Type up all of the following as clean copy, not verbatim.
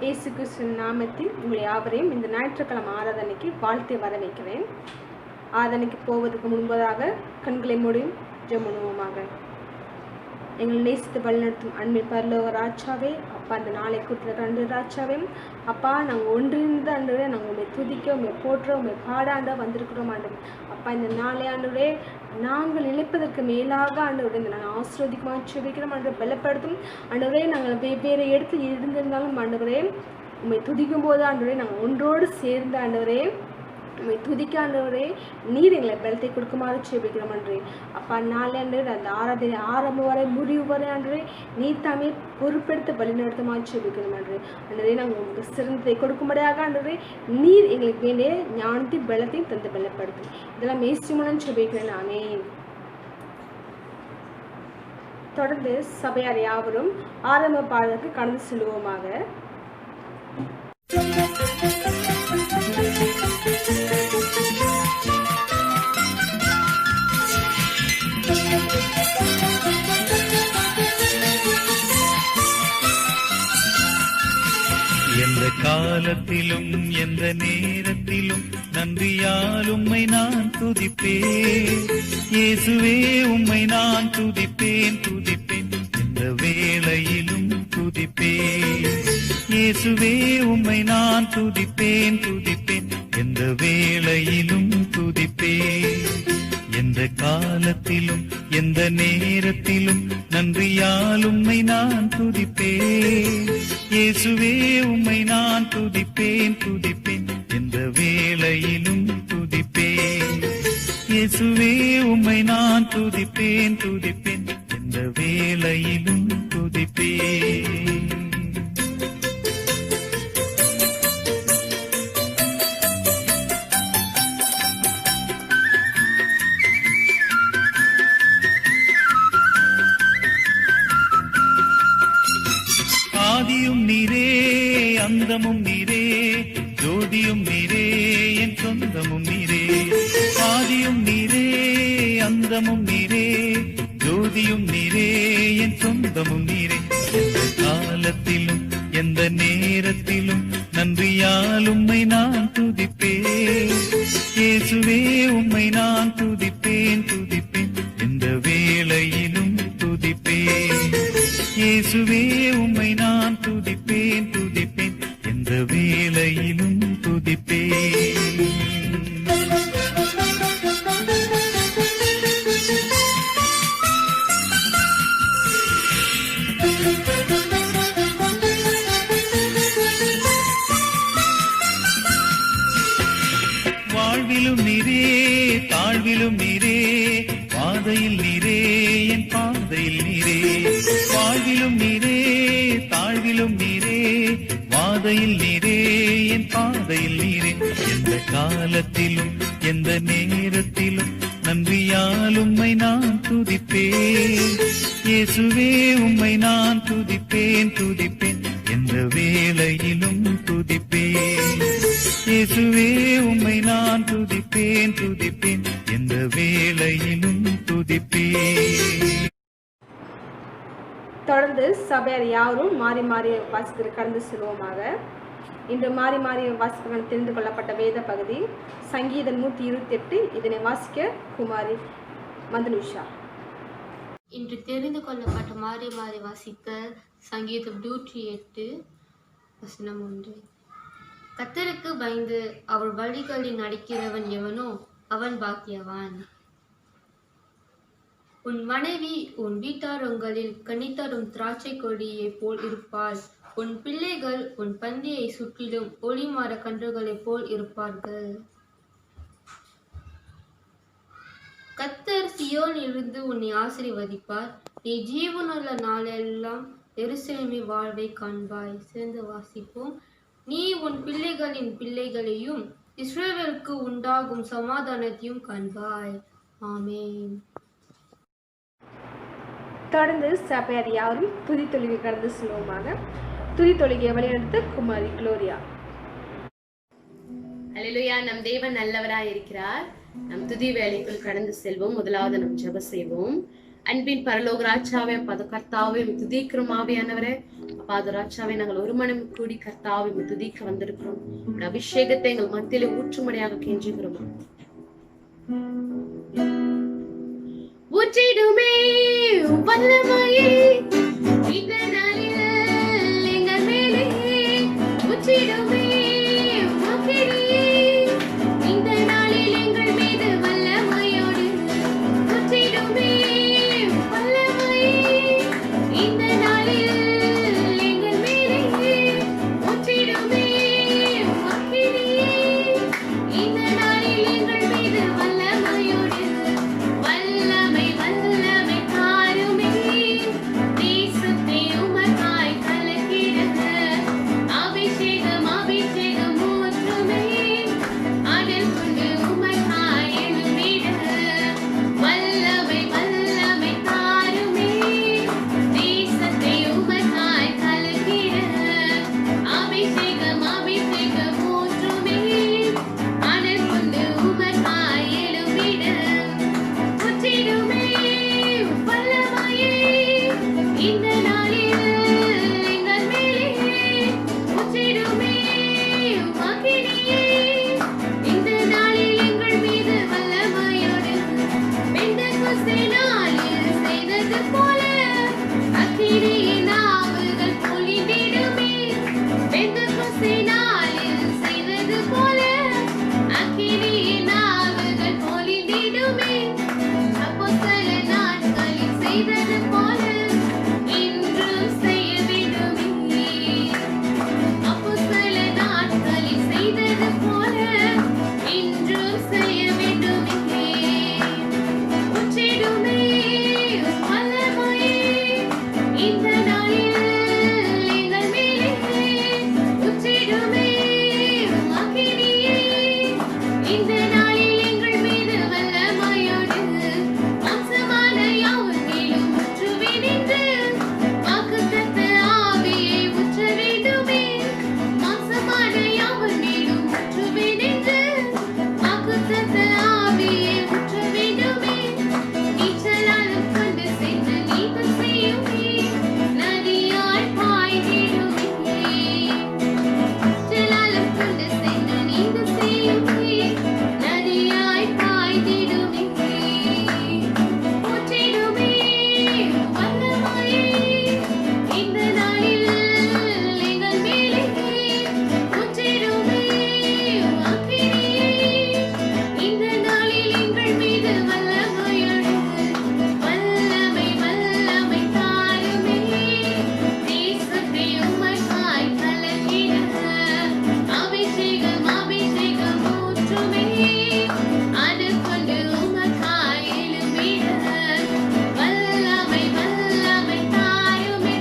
இயேசு கிறிஸ்துவின் நாமத்தில் உங்களை யாவரையும் இந்த ஞாயிற்றுக்கிழமை ஆராதனைக்கு வாழ்த்தி வரவேற்கிறேன். ஆராதனைக்கு போவதற்கு முன்பதாக கண்களை மூடியும் ஜெபம் பண்ணுவோமாக. எங்களை நேசித்து வழிநடத்தும் அன்பின் பரலோக ராஜாவே, அப்பா இந்த நாளை கூட்டின கண்டு ராஜாவே, அப்பா நாங்கள் ஒன்றிருந்த ஆண்டவரே நாங்கள் உண்மை துதிக்க உண்மை போற்ற உண்மை பாடாண்ட வந்திருக்கிறோம் ஆண்டவர். அப்பா இந்த நாளை ஆண்டவரே நாங்கள் நினைப்பதற்கு மேலாக ஆண்டவரே இந்த நாங்கள் ஆசீர்வதிக்குமாக செபிக்கிறோம் ஆண்டவர். பலப்படுத்தும் ஆண்டவரே, நாங்கள் வெவ்வேறு இடத்தில் இருந்திருந்தாலும் ஆண்டவரே உண்மை துதிக்கும் போது ஆண்டவரே நாங்கள் ஒன்றோடு சேர்ந்த ஆண்டவரே உண்மை துதிக்க ஆண்டவரே நீர் எங்களை பலத்தை கொடுக்குமாறு செபிக்கிறோம் ஆண்டவரே. அப்பா நாளை ஆண்டவர் அந்த ஆராதனை ஆரம்பம் வரை முடிவு வரை ஆண்டவரே நீர் தாமே பொறுப்பெடுத்து வழிநடத்துமாறு செபிக்கிறோம் ஆண்டவரே. நாங்கள் உங்களுக்கு சிறந்ததை கொடுக்கும்படியாக ஆண்டவரே நீர் எங்களுக்கு வேண்டிய ஞானத்தையும் பலத்தையும் தந்து பலப்படுத்தும். இதெல்லாம் மேசி மூலம் செபிக்கிறேன். ஆமென். தொடர்ந்து சபையார் யாவரும் ஆரம்ப பாடலுக்கு கடந்து செல்வோமாக. எந்த காலத்திலும் எந்த நேரத்திலும் நன்றியால் உம்மை நான் துதிப்பேன். இயேசுவே உம்மை நான் துதிப்பேன் துதிப்பேன், எந்த வேளையிலும் துதிப்பேன். இயேசுவே உம்மை நான் துதிப்பேன் துதிப்பேன், எந்த வேளையிலும் துதிப்பேன். எந்த காலத்திலும் எந்த நேரத்திலும் நன்றியால் உம்மை நான் துதிப்பேன். இயேசுவே உம்மை நான் துதிப்பேன் துதிப்பேன், எந்த வேளையிலும் துதிப்பேன். இயேசுவே உம்மை நான் துதிப்பேன் துதிப்பேன், எந்த வேளையிலும் துதிப்பேன். ஆதியும் நீரே அந்தமும் நீரே, ஜோதியும் நீரே என் சொந்தமும் நீரே. ஆதியும் நீரே அந்தமும் நீரே, ஜோதியும் நீரே என் சொந்தமும் நீரே. எந்த காலத்திலும் எந்த நேரத்திலும் நன்றியால் உம்மை நான் துதிப்பேன். இயேசுவே உம்மை நான் துதிப்பேன் துதிப்பேன், எந்த வேளையிலும் துதிப்பேன். இயேசுவே உம்மை நான் துதிப்பேன் துதிப்பேன், எந்த வேளையிலும் துதிப்பேன். வாழ்விலும் நீரே தாழ்விலும் நீரே, பாதையில் நீரே என் பாதையில் நீரே. வாழ்விலும் நீரே தாழ்விலும் நீரே, பாதையில் நீரே என் பாதையில் நீரே. எந்த காலத்திலும் எந்த நேரத்திலும் நன்றியால் உம்மை நான் துதிப்பேன். இயேசுவே உம்மை நான் துதிப்பேன் துதிப்பேன், எந்த வேளையிலும் துதிப்பேன். இயேசுவே உம்மை நான் துதிப்பேன் துதிப்பேன், எந்த வேளையிலும் துதிப்பேன். தொடர்ந்து சபையார் யாவரும் மாறி மாறி வாசித்து கடந்து செல்வோமாக. இன்று மாறி மாறி வாசிக்க தெரிந்து கொள்ளப்பட்ட வேத பகுதி சங்கீதம் 128. இதனை வாசிக்க குமாரி மந்தனுஷா. இன்று தெரிந்து கொள்ளப்பட்ட மாறி மாறி வாசிக்க சங்கீதம் 108 வசனம் 1. கர்த்தருக்கு பயந்து அவர் வழிகளில் நடக்கிறவன் எவனோ அவன் பாக்கியவான். உன் மனைவி உன் வீட்டாரங்களில் கனித்தரும் திராட்சை கொடியை போல் இருப்பாள். உன் பிள்ளைகள் உன் பந்தியை சுற்றிலும் ஒளிமர கன்றுகளைப் போல் இருப்பார்கள். கர்த்தர் சியோனிலிருந்து உன்னை ஆசீர்வதிப்பார். நீ ஜீவனுள்ள நாளெல்லாம் எருசலேமின் வாழ்வை காண்பாய். சேர்ந்து வாசிப்போம். நீ உன் பிள்ளைகளின் பிள்ளைகளையும் இஸ்ரவேலுக்கு உண்டாகும் சமாதானத்தையும் காண்பாய். ஆமென். தொடர்ந்து சபையார் யாவரும் துதி தொழுகை கடந்து செல்வோமாக. துதி தொழுகையை வழிநடத்த குமாரி குளோரியா. அல்லேலூயா. நம் தேவன் நல்லவராய் இருக்கிறார். நம் துதி வேலைக்குள் கடந்து செல்வோம். முதலாவது நம் ஜெபம் செய்வோம். அன்பின் பரலோக ராஜாவே அப்பா அது கர்த்தாவே துதிக்கிறோம் ஆவியானவரே. அப்பா அது ராஜாவே நாங்கள் ஒரு மனம் கூடி கர்த்தாவை துதிக்க வந்திருக்கிறோம். அபிஷேகத்தை எங்கள் மத்தியில ஊற்றுமடியாக கெஞ்சுகிறோம். ஊற்றிடுமே வல்லமையே இந்த நாளில் எங்கள் மேலே ஊற்றிடுமே மகிழியே இந்த நாளில் எங்கள் மீது வல்லமையோடு ஊற்றிடுமே வல்லமையே இந்த நாளில் எங்கள் மேலே ஊற்றிடுமே மகிழியே இந்த நாளில் எங்கள் மீது வல்லமையோடு வல்லமை வல்லமை தாருமே தேசத்தை உமக்காய் கலக்கிட அபிஷேகம் அபிஷேகம் ஊற்றுமே அனல் கொண்டு உமக்காய் எழும்பிட வல்லமை வல்லமை தாருமே தேசத்தை உமக்காய் கலக்கிட அபிஷேகம் அபிஷேகம் ஊற்றுமே அனல் கொண்டு உமக்காய் எழும்பிட ஊற்றிடுமே வல்லமையே இந்த நாளில் எங்கள் மேலே ஊற்றிடுமே மகிழியே இந்த நாளில் எங்கள் மீது வல்லமையோடு பெந்தெகோஸ்தே நாளில் செய்தது போல அக்கினியின் ஆவுகள் பொழிந்திடுமே பெந்தெகோஸ்தே நாளில் செய்தது போல அக்கினியின் ஆவுகள் பொழிந்திடுமே அப்போஸ்தல நாட்களில் செய்தது போல இன்றும் செய்ய வேண்டுமே அப்போஸ்தல நாட்களில் செய்தது போல இன்றும் செய்ய வேண்டுமே ஊற்றிடுமே வல்லமையே இந்த நாளில் எங்கள் மேலே ஊற்றிடுமே மகிழியே இந்த நாளில் எங்கள் மீது வல்லமையோடு மாம்சமான யாவர் மேலும் ஊற்றுவேன் என்று வாக்குத்தத்த ஆவியை ஊற்ற வேண்டுமே மாம்சமான யாவர் மேலும் ஊற்றுவேன் என்று வாக்குத்தத்த ஆவியை ஊற்ற வேண்டுமே நீச்சலாலும் கொண்டு சென்று நீந்தல் செய்யுமே நதியாய் பாய்ந்திடுமே நீச்சலாலும் கொண்டு சென்று நீந்தல் செய்யுமே நதியாய் பாய்ந்திடுமே ஊற்றிடுமே வல்லமையே இந்த நாளில் எங்கள் மேலே ஊற்றிடுமே அக்கினியே இந்த நாளில் எங்கள் மீது வல்லமையோடு வல்லமை வல்லமை தாருமே தேசத்தை உமக்காய் கலக்கிட அபிஷேகம் அபிஷேகம் ஊற்றுமே அனல் கொண்டு உமக்காய் எழும்பிட வல்லமை வல்லமை தாருமே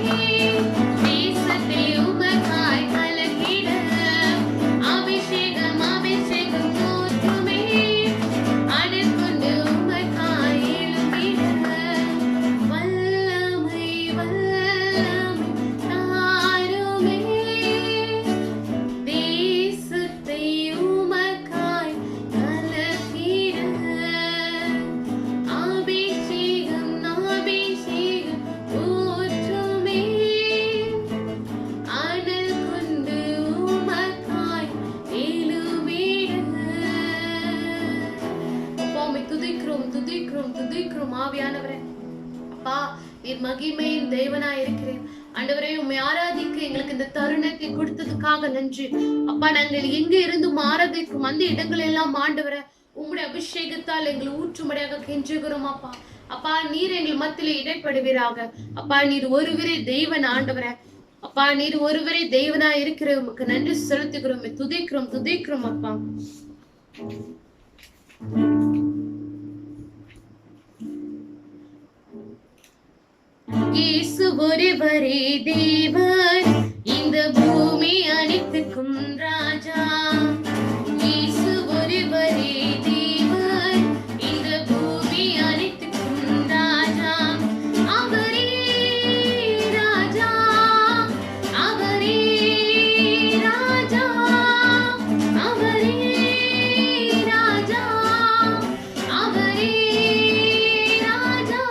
தேசத்தை உமக்காய் கலக்கிட அபிஷேகம் அபிஷேகம் ஊற்றுமே அனல் கொண்டு உமக்காய் எழும்பிட வல்லமை வல்லமை தாருமே தேசத்தை உமக்காய் கலக்கிட அபிஷேகம் அபிஷேகம் ஊற்றுமே அனல் கொண்டு உமக்காய் எழும்பிட அப்பா உம்மை துதிக்கிறோம் துதிக்கிறோம் துதிக்கிறோம் ஆவியானவரே. அப்பா நீர் மகிமையின் தேவனாய் இருக்கிறேன் ஆண்டவரே. உம்மை ஆராதிக்க எங்களுக்கு இந்த தருணத்தை கொடுத்ததுக்காக நன்றி அப்பா. நாங்கள் எங்க இருந்தும் ஆராதிக்கும் அந்த இடங்கள் எல்லாம் ஆண்டவரே உம்முடைய அபிஷேகத்தால் எங்களை ஊற்றுமடியாக கெஞ்சுகிறோம் அப்பா. அப்பா நீர் எங்கள் மத்தியிலே இடைப்படுவீராக அப்பா. நீர் ஒருவரே தெய்வன் ஆண்டவரே அப்பா. நீர் ஒருவரே தெய்வனா இருக்கிற உமக்கு நன்றி செலுத்துகிறோம் துதிக்கிறோம் துதிக்கிறோம் அப்பா. இயேசு ஒருவரே தேவன் இந்த பூமி அனைத்துக்கும் ராஜா. இயேசு ஒருவரே தேவன் இந்த பூமி அனைத்துக்கும் ராஜா. அவரே ராஜா அவரே ராஜா அவரே ராஜா அவரே ராஜா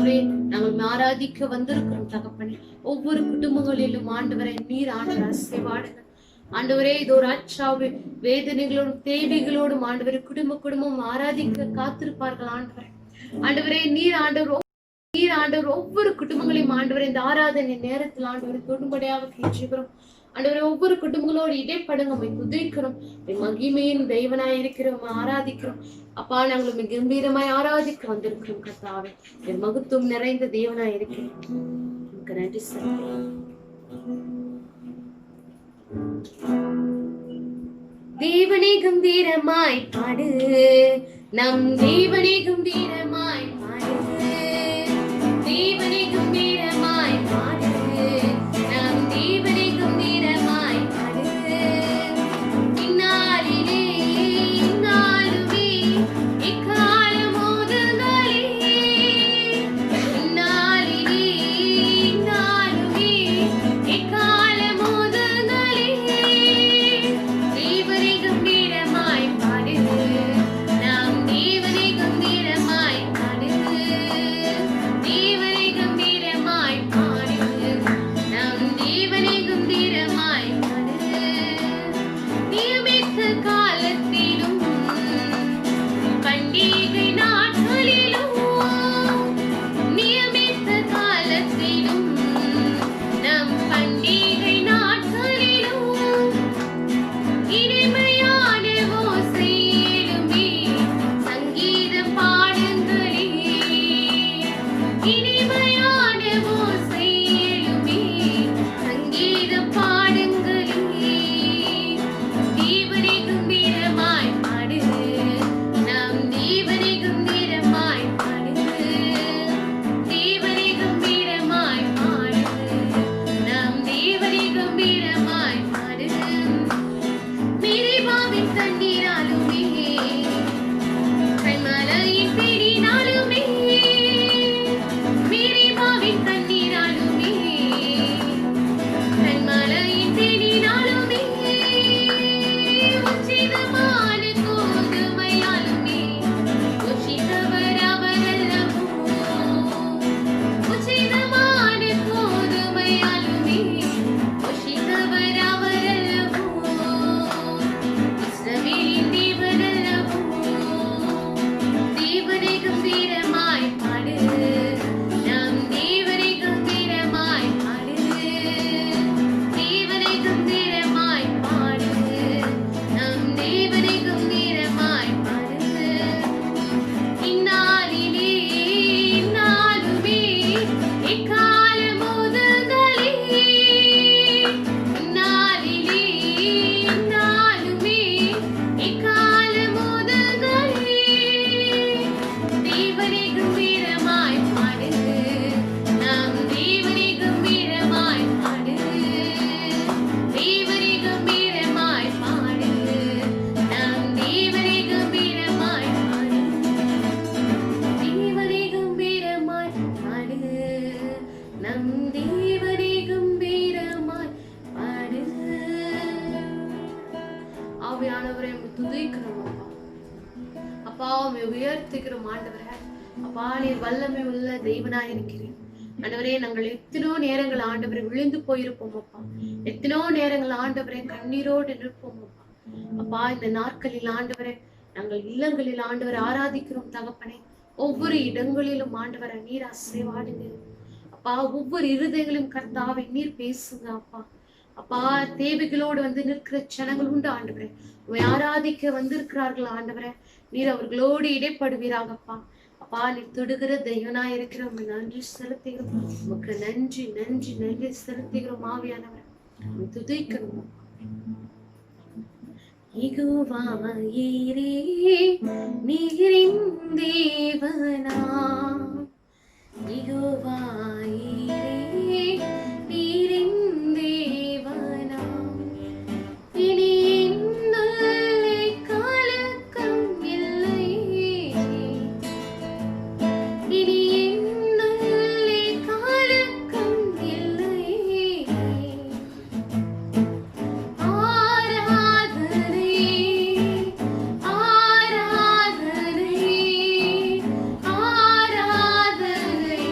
கர்த்தாவே நாங்கள் ஆராதிக்க வந்திருக்கிறோம் தகப்பனே. ஒவ்வொரு குடும்பங்களிலும் ஆண்டவரை நீர் ஆண்டவர் அசைவாடுங்க ஆண்டவரே. இது ஒரு அச்சாவு வேதனைகளோடும் தேவைகளோடும் ஆண்டவரை குடும்பம் ஆராதிக்க காத்திருப்பார்கள் ஆண்டவரே. ஆண்டவரே நீர் ஆண்டவர் ஒவ்வொரு குடும்பங்களையும் ஆண்டவரை இந்த ஆராதனை நேரத்தில் ஆண்டவரை தொடும்படியாக கெஞ்சுகிறோம் ஆண்டவரை. ஒவ்வொரு குடும்பங்களோடு இடைப்படுங்க துதிக்கிறோம். மகிமையின் தெய்வனாய் இருக்கிறோம் ஆராதிக்கிறோம் அப்பா. நாங்கள் கம்பீரமாய் ஆராதிக்க வந்திருக்கிறோம் கர்த்தாவே. என் மகத்துவம் நிறைந்த தேவனாய் இருக்கிறேன். நன்றி செலுத்துகிறேன். தேவனே கம்பீரமாய் பாடு, நம் தேவனே கம்பீரமாய் பாடு, தேவனே கம்பீரமாய் பாடு, நம் தேவனே கம்பீரமாய் பாடு. இந்நாளிலே இந்நாளுமே இக்கால மோதுகளே, இந்நாளிலே இந்நாளுமே இக்கால மோதுகளே. தேவனே கம்பீரமாய் பாடு, நாம் தேவனே கம்பீரமாய் பாடு, தேவனே கம்பீரமாய் பாடு, நாம் தேவனே கம்பீரமாய் பாடு. நியமித்த காலத்திலும் பண்டிகை நாட்களிலும், நியமித்த காலத்திலும் நம் பண்டிகை நாட்களிலும் இனிமையான ஓசையிலுமே சங்கீதம் பாடுங்களே, இனிமையான ஓசையிலுமே சங்கீதம் பாடுங்களே. தேவனே கம்பீரமாய் பாடு, நாம் தேவனே கம்பீரமாய் பாடு, தேவனே கம்பீரமாய் பாடு, நாம் தேவனே கம்பீரமாய் பாடு. மேரிபாவின் தண்ணீராலுமே கண்மலையின் பிடினாலுமே, மேரிபாவின் தண்ணீராலுமே கண்மலையின் பிடினாலுமே, உச்சிதமான கோதுமையாலுமே உச்சிதவர் அவரல்லவோ, உச்சிதமான கோதுமையாலுமே உச்சிதவர் அவரல்லவோ, இஸ்ரவேலின் தேவனல்லவோ. தேவனே கம்பீரமாய் பாடு, நாம் தேவனே கம்பீரமாய் பாடு, தேவனே கம்பீரமாய் பாடு, நாம் தேவனே கம்பீரமாய் பாடு. இந்நாளிலே இந்நாளுமே இக்கால மோதுகளே, இந்நாளிலே இந்நாளுமே இக்கால மோதுகளே. தேவனே கம்பீரமாய் பாடு, நாம் தேவனே கம்பீரமாய் பாடு, தேவனே கம்பீரமாய் பாடு, நாம் தேவனே கம்பீரமாய் பாடு, தேவனே கம்பீரமாய் பாடு, நம் தேவனே கம்பீரமாய் பாடு. ஆவியானவரை துதிக்கிறோம் அப்பா, உம்மை உயர்த்துகிறோம் ஆண்டவரே. அப்பா நீர் வல்லமை உள்ள தெய்வனாய் இருக்கிறேன் ஆண்டவரே. நாங்கள் எத்தனோ நேரங்கள் ஆண்டவரை விழுந்து போயிருப்போம் அப்பா, எத்தனோ நேரங்கள் ஆண்டவரை கண்ணீரோடு நிற்போம் அப்பா. அப்பா இந்த நாட்களில் ஆண்டவரை நாங்கள் இல்லங்களில் ஆண்டவரை ஆராதிக்கிறோம் தகப்பனே. ஒவ்வொரு இடங்களிலும் ஆண்டவரை நீர் அசைவாடுங்க அப்பா. ஒவ்வொரு இருதயங்களும் கர்த்தாவை நீர் பேசுங்க அப்பா. அப்பா தேவைகளோடு வந்து நிற்கிற ஜனங்கள் உண்டு ஆண்டவரே, உம்மை ஆராதிக்க வந்திருக்கிறார்கள் ஆண்டவரே. நீர் அவர்களோடு இடைப்படுவீராகப்பா. அப்பா நீர் தொடுகிற தெய்வனாய் இருக்கிற உம்மை நன்றி செலுத்துகிறோம். உமக்கு நன்றி நன்றி நன்றி செலுத்துகிறோம் ஆவியானவரே. துதிக்கிறோம். யெகோவா ஈரே நீரின் தேவனா, யெகோவா ஈரே நீரின் தேவனா, இனி என்னுள்ளே கலக்கம் இல்லை, இனி என்னுள்ளே கலக்கம் இல்லை. ஆராதனை ஆராதனை ஆராதனை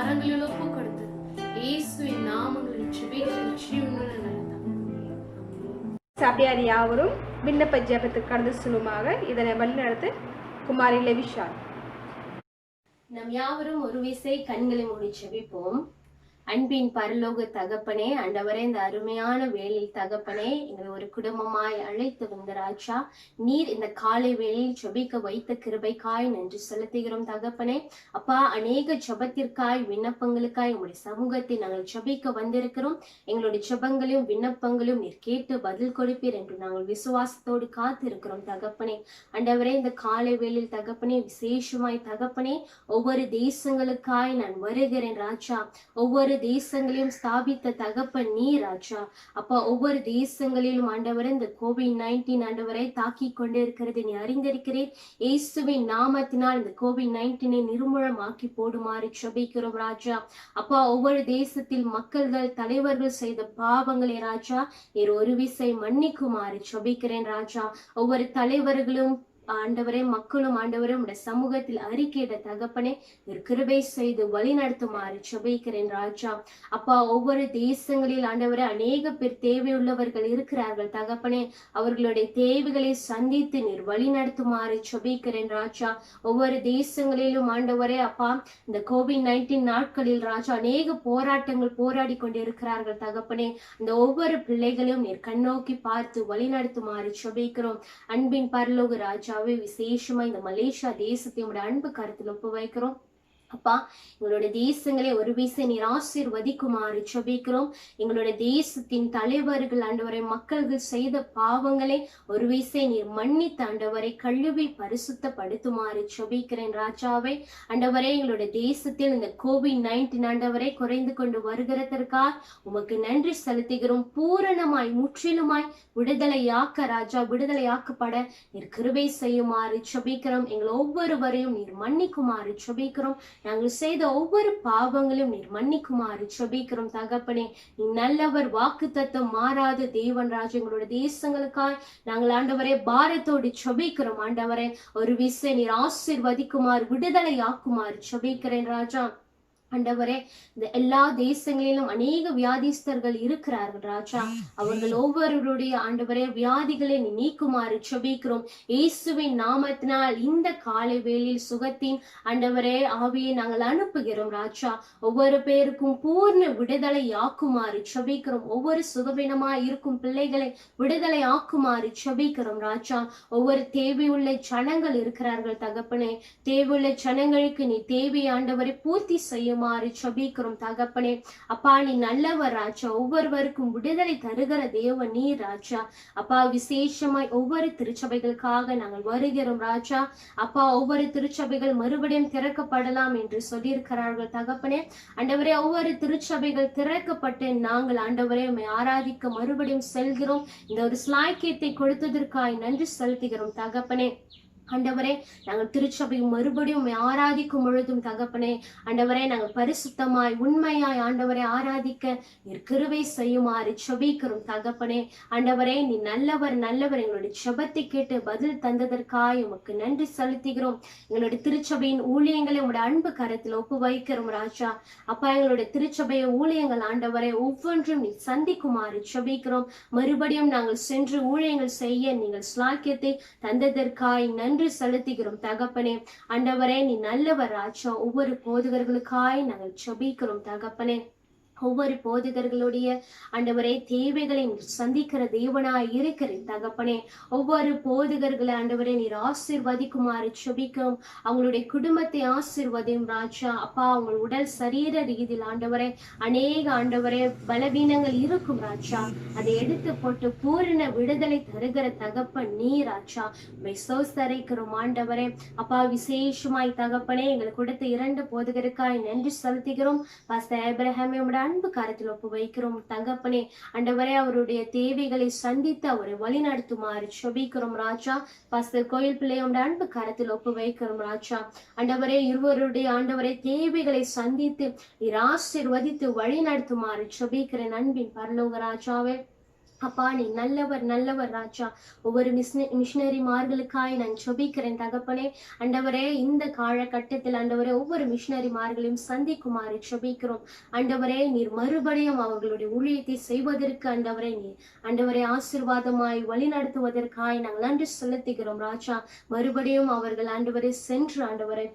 கரங்களில் ஒப்பு கொடுத்து இயேசுவின் நாமங்களில் ஜெபிக்கிறேன் ஜீவனுள்ள நல்ல தகப்பனே. சபையார் யாவரும் விண்ணப்ப ஜெபத்துக்கு கடந்து செல்லுமாக இதனை வழிநடத்து குமாரி லெவிஷால். நம் யாவரும் ஒரு விசை கண்களை மூடி ஜெபிப்போம். அன்பின் பரலோக தகப்பனே, ஆண்டவரே, இந்த அருமையான வேளையில் தகப்பனே எங்களை ஒரு குடும்பமாய் அழைத்து வந்த ராஜா, நீர் இந்த காலை வேளையில் ஜெபிக்க வைத்த கிருபைக்காய் நன்றி செலுத்துகிறோம் தகப்பனே. அப்பா, அநேக ஜெபத்திற்காய் விண்ணப்பங்களுக்காய் உங்களுடைய சமூகத்தை நாங்கள் ஜெபிக்க வந்திருக்கிறோம். எங்களுடைய ஜெபங்களையும் விண்ணப்பங்களையும் நீர் கேட்டு பதில் கொடுப்பீர் என்று நாங்கள் விசுவாசத்தோடு காத்திருக்கிறோம் தகப்பனே. ஆண்டவரே, இந்த காலை வேளையில் தகப்பனே விசேஷமாய் தகப்பனே ஒவ்வொரு தேசங்களுக்காய் நான் வருகிறேன் ராஜா. ஒவ்வொரு தேசங்களையும் ஸ்தாபித்த தகப்பன் நீ ராஜா. அப்பா, ஒவ்வொரு தேசங்களிலும் ஆண்டவரை இந்த COVID-19 ஆண்டவரை தாக்கி கொண்டு இருக்கிறது நீ அறிந்திருக்கிறேன். இயேசுவின் நாமத்தினால் இந்த COVID-19 நிர்மூலமாக்கி போடுமாறு ஜெபிக்கிறோம் ராஜா. அப்பா, ஒவ்வொரு தேசத்தில் மக்கள்கள் தலைவர்கள் செய்த பாவங்களை ராஜா நீர் ஒரு விசை மன்னிக்குமாறு ஜெபிக்கிறேன் ராஜா. ஒவ்வொரு தலைவர்களும் ஆண்டவரே மக்களும் ஆண்டவரே உடைய சமூகத்தில் அறிக்கையிட தகப்பனே கிருபை செய்து வழி நடத்துமாறு ஜெபிக்கிறேன் ராஜா. அப்பா, ஒவ்வொரு தேசங்களில் ஆண்டவரே அநேக பேர் தேவையுள்ளவர்கள் இருக்கிறார்கள் தகப்பனே. அவர்களுடைய தேவைகளை சந்தித்து நீர் வழி நடத்துமாறு ஜெபிக்கிறேன் ராஜா. ஒவ்வொரு தேசங்களிலும் ஆண்டவரே அப்பா இந்த COVID-19 நாட்களில் ராஜா அநேக போராட்டங்கள் போராடி கொண்டு இருக்கிறார்கள் தகப்பனே. அந்த ஒவ்வொரு பிள்ளைகளையும் நீர் கண்ணோக்கி பார்த்து வழி நடத்துமாறு ஜெபிக்கிறோம். அன்பின் பரலோக ராஜா, விசேஷமா இந்த மலேசியா தேசத்தை உடைய அன்பு கருத்தில் ஒப்பு வைக்கிறோம். அப்பா, எங்களுடைய தேசங்களை ஒரு விசை நீர் ஆசீர்வதிக்குமாறு ஜெபிக்கிறோம். எங்களுடைய தேசத்தின் தலைவர்கள் ஆண்டவரை மக்கள்கள் செய்த பாவங்களை ஒரு விசை நீர் மன்னித்து ஆண்டவரை கழுவி பரிசுத்தப்படுத்துமாறு ஜெபிக்கிறேன் ராஜாவை. ஆண்டவரே, எங்களுடைய தேசத்தில் இந்த COVID-19 ஆண்டவரை குறைந்து கொண்டு வருகிறதற்காக உமக்கு நன்றி செலுத்துகிறோம். பூரணமாய் முற்றிலுமாய் விடுதலையாக்க ராஜா, விடுதலையாக்கப்பட நீர் கிருபை செய்யுமாறு ஜெபிக்கிறோம். எங்கள் ஒவ்வொருவரையும் நீர் மன்னிக்குமாறு ஜெபிக்கிறோம். நாங்கள் செய்த ஒவ்வொரு பாவங்களையும் நீர் மன்னிக்குமாறு ஜெபிக்கிறோம் தகப்பனே. நீ நல்லவர், வாக்கு தத்தம் மாறாத தேவன் ராஜா. எங்களுடைய தேசங்களுக்காய் நாங்கள் ஆண்டவரே பாரத்தோடு ஜெபிக்கிறோம் ஆண்டவரே. ஒரு விசை நீர் ஆசீர்வதிக்குமாறு விடுதலை ஆக்குமாறு ஜெபிக்கிறேன் ராஜா. ஆண்டவரே, இந்த எல்லா தேசங்களிலும் அநேக வியாதிஸ்தர்கள் இருக்கிறார்கள் ராஜா. அவர்கள் ஒவ்வொருவருடைய ஆண்டவரே வியாதிகளை நீ நீக்குமாறு ஜெபிக்கிறோம். இயேசுவின் நாமத்தினால் இந்த காலை வேளையில் சுகத்தின் ஆண்டவரே ஆவியை நாங்கள் அனுப்புகிறோம் ராஜா. ஒவ்வொரு பேருக்கும் பூர்ண விடுதலை ஆக்குமாறு ஜெபிக்கிறோம். ஒவ்வொரு சுகவீனமாய் இருக்கும் பிள்ளைகளை விடுதலை ஆக்குமாறு ஜெபிக்கிறோம் ராஜா. ஒவ்வொரு தேவையுள்ள ஜனங்கள் இருக்கிறார்கள் தகப்பனே. தேவையுள்ள ஜனங்களுக்கு நீ தேவை ஆண்டவரை பூர்த்தி செய்யும் ஜெபிக்கிறோம் தகப்பனே. அப்பா, நீ நல்லவர் ராஜா. ஒவ்வொருவருக்கும் விடுதலை தருகிற தேவன் நீ ராஜா. அப்பா, விசேஷமாய் ஒவ்வொரு திருச்சபைகளுக்காக நாங்கள் வருகிறோம் ராஜா. அப்பா, ஒவ்வொரு திருச்சபைகள் மறுபடியும் திறக்கப்படலாம் என்று சொல்லியிருக்கிறார்கள் தகப்பனே. ஆண்டவரே, ஒவ்வொரு திருச்சபைகள் திறக்கப்பட்டு நாங்கள் ஆண்டவரே உம்மை ஆராதிக்க மறுபடியும் செல்கிறோம். இந்த ஒரு ஸ்லாக்கியத்தை கொடுத்ததற்காய் நன்றி செலுத்துகிறோம் தகப்பனே. ஆண்டவரே, நாங்கள் திருச்சபை மறுபடியும் ஆராதிக்கும் பொழுதும் தகப்பனே ஆண்டவரே நாங்கள் பரிசுத்தமாய் உண்மையாய் ஆண்டவரை ஆராதிக்க நீர் கிருபை செய்யுமாறு ஜெபிக்கிறோம் தகப்பனே. ஆண்டவரே, நீ நல்லவர் நல்லவர். எங்களுடைய ஜெபத்தை கேட்டு பதில் தந்ததற்காய் உமக்கு நன்றி செலுத்துகிறோம். எங்களுடைய திருச்சபையின் ஊழியங்களை உங்களுடைய அன்பு கரத்தில் ஒப்பு வைக்கிறோம் ராஜா. அப்பா, எங்களுடைய திருச்சபைய ஊழியங்கள் ஆண்டவரை ஒவ்வொன்றும் நீ சந்திக்குமாறு ஜெபிக்கிறோம். மறுபடியும் நாங்கள் சென்று ஊழியங்கள் செய்ய நீங்கள் ஸ்லாக்கியத்தை தந்ததற்காய் நன்றி செலுத்துகிறோம் தகப்பனே. ஆண்டவரே, நீ நல்லவர் ராஜா. ஒவ்வொரு போதகர்களுக்காய் நாங்கள் ஜெபிக்கிறோம் தகப்பனே. ஒவ்வொரு போதகர்களுடைய ஆண்டவரே தேவைகளை சந்திக்கிற தேவனாய் இருக்கிறேன் தகப்பனே. ஒவ்வொரு போதகர்களை ஆண்டவரே நீர் ஆசீர்வதிக்குமாறு ஜெபிக்கும். அவங்களுடைய குடும்பத்தை ஆசீர்வதியும் ராஜா. அப்பா, அவங்க உடல் சரீர ரீதியில் ஆண்டவரே அநேக ஆண்டவரே பலவீனங்கள் இருக்கும் ராஜா. அதை எடுத்து போட்டு பூரண விடுதலை தருகிற தகப்பன் நீ ராஜா. சோஸ்தரிக்கிறோம் ஆண்டவரே. அப்பா, விசேஷமாய் தகப்பனே எங்களுக்கு கொடுத்த 2 போதகருக்காய் நன்றி செலுத்துகிறோம். பாஸ்டர் ஆபிரகாமை அன்பு கரத்தில் ஒப்பு வைக்கிறோம் தகப்பனே. ஆண்டவரே, அவருடைய தேவைகளை சந்தித்து அவரை வழி நடத்துமாறு ஜெபிக்கிறோம் ராஜா. பாஸ்டர் கோயில் பிள்ளையோட அன்பு கரத்தில் ஒப்பு வைக்கிறோம் ராஜா. ஆண்டவரே, இருவருடைய ஆண்டவரை தேவைகளை சந்தித்து நீர் ஆசீர்வதித்து வழி நடத்துமாறு ஜெபிக்கிறேன் அன்பின் பரலோக ராஜாவே. அப்பா நீ நல்லவர் நல்லவர் ராஜா. ஒவ்வொரு மிஷினரிமார்களுக்காய் நான் ஜெபிக்கிறேன் தகப்பனே. ஆண்டவரே இந்த காலகட்டத்தில் ஆண்டவரே ஒவ்வொரு மிஷினரிமார்களையும் சந்திக்குமாறு ஜெபிக்கிறோம். ஆண்டவரே நீர் மறுபடியும் அவர்களுடைய ஊழியத்தை செய்வதற்கு ஆண்டவரே நீர் ஆண்டவரே ஆசீர்வாதமாய் வழி நடத்துவதற்காய் நாங்கள் நன்றி செலுத்துகிறோம் ராஜா. மறுபடியும் அவர்கள் ஆண்டவரே சென்று ஆண்டவரை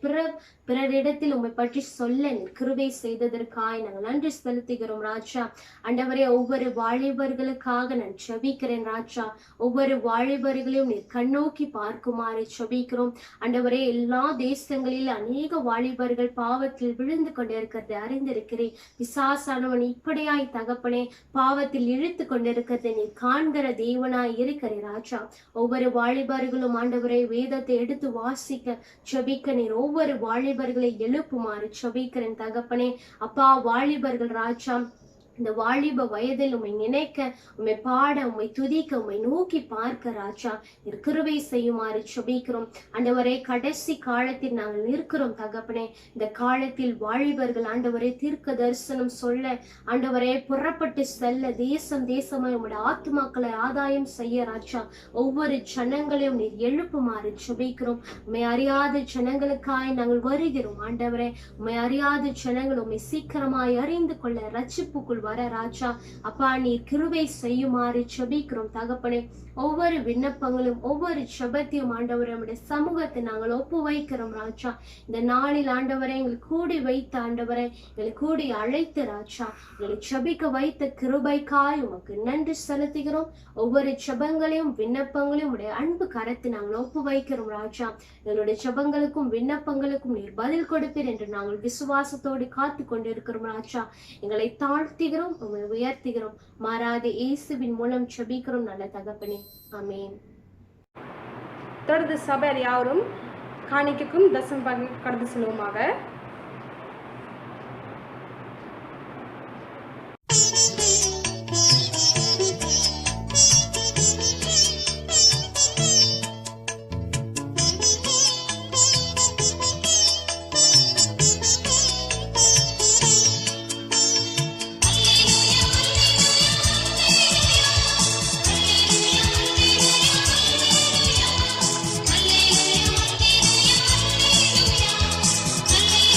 பிறரிடத்தில் உம்மை பற்றி சொல்ல நீர் கிருபை செய்ததற்காய் நாங்கள் நன்றி செலுத்துகிறோம் ராஜா. ஆண்டவரே ஒவ்வொரு வாலிபர்களுக்காக நான் ஜெபிக்கிறேன் ராஜா. ஒவ்வொரு வாலிபர்களையும் நீர் கண்ணோக்கி பார்க்குமாறு ஜெபிக்கிறோம் ஆண்டவரே. எல்லா தேசங்களில் அநேக வாலிபர்கள் பாவத்தில் விழுந்து கொண்டிருக்கிறது அறிந்திருக்கிறேன். பிசாசானவன் இப்படியாய் தகப்பனே பாவத்தில் இழுத்து கொண்டிருக்கிறது நீ காண்கிற தேவனாய் இருக்கிறேன் ராஜா. ஒவ்வொரு வாலிபர்களும் ஆண்டவரே வேதத்தை எடுத்து வாசிக்க ஜெபிக்க நீர் ஒவ்வொரு வாலிபர்களை எழுப்புமாறு ஜெபிக்கிறேன் தகப்பனே. அப்பா வாலிபர்கள் ராஜா இந்த வாலிப வயதில் உம்மை நினைக்க, உம்மை பாட, உம்மை துதிக்க, உம்மை நோக்கி பார்க்க ராஜா நீர் கிருபை செய்யுமாறு ஜெபிக்கிறோம் ஆண்டவரே. கடைசி காலத்தில் நாங்கள் இருக்கிறோம் தகப்பனே. இந்த காலத்தில் வாலிபர்கள் ஆண்டவரே தீர்க்க தரிசனம் சொல்ல ஆண்டவரே புறப்பட்டு செல்ல தேசம் தேசமாய் உம்முடைய ஆத்துமாக்களை ஆதாயம் செய்ய ராஜா ஒவ்வொரு ஜனங்களையும் நீர் எழுப்புமாறு ஜெபிக்கிறோம். உம்மை அறியாத ஜனங்களுக்காய் நாங்கள் வருகிறோம் ஆண்டவரே. உம்மை அறியாத ஜனங்கள் உம்மை சீக்கிரமாய் அறிந்து கொள்ள ரட்சிப்புக்குள் வர ராஜா அப்பா நீர் கிருபை செய்யுமாறு ஜெபிக்கிறோம் தகப்பனே. ஒவ்வொரு விண்ணப்பங்களும் ஒவ்வொரு ஜெபத்தையும் ஆண்டவரே நம்முடைய சமூகத்தை நாங்கள் ஒப்பு வைக்கிறோம் ராஜா. இந்த நாளில் ஆண்டவரை எங்களுக்கு கூடி வைத்த ஆண்டவரை எங்களுக்கு கூடி அழைத்து ராஜா எங்களை ஜெபிக்க வைத்த கிருபைக்காய் உமக்கு நன்றி செலுத்துகிறோம். ஒவ்வொரு ஜெபங்களையும் விண்ணப்பங்களையும் உடைய அன்பு கரத்தை நாங்கள் ஒப்பு வைக்கிறோம் ராஜா. எங்களுடைய ஜெபங்களுக்கும் விண்ணப்பங்களுக்கும் நீர் பதில் கொடுப்பீர் என்று நாங்கள் விசுவாசத்தோடு காத்து கொண்டிருக்கிறோம் ராஜா. எங்களை தாழ்த்துகிறோம், உம்மை உயர்த்துகிறோம். மாறாத இயேசுவின் மூலம் ஜெபிக்கிறோம் நல்ல தகப்பனே, ஆமென். தொடர்ந்து சபையார் யாவரும் காணிக்கைக்கும் தசம் பங்கு கடந்து செல்வோமாக. Hallelujah.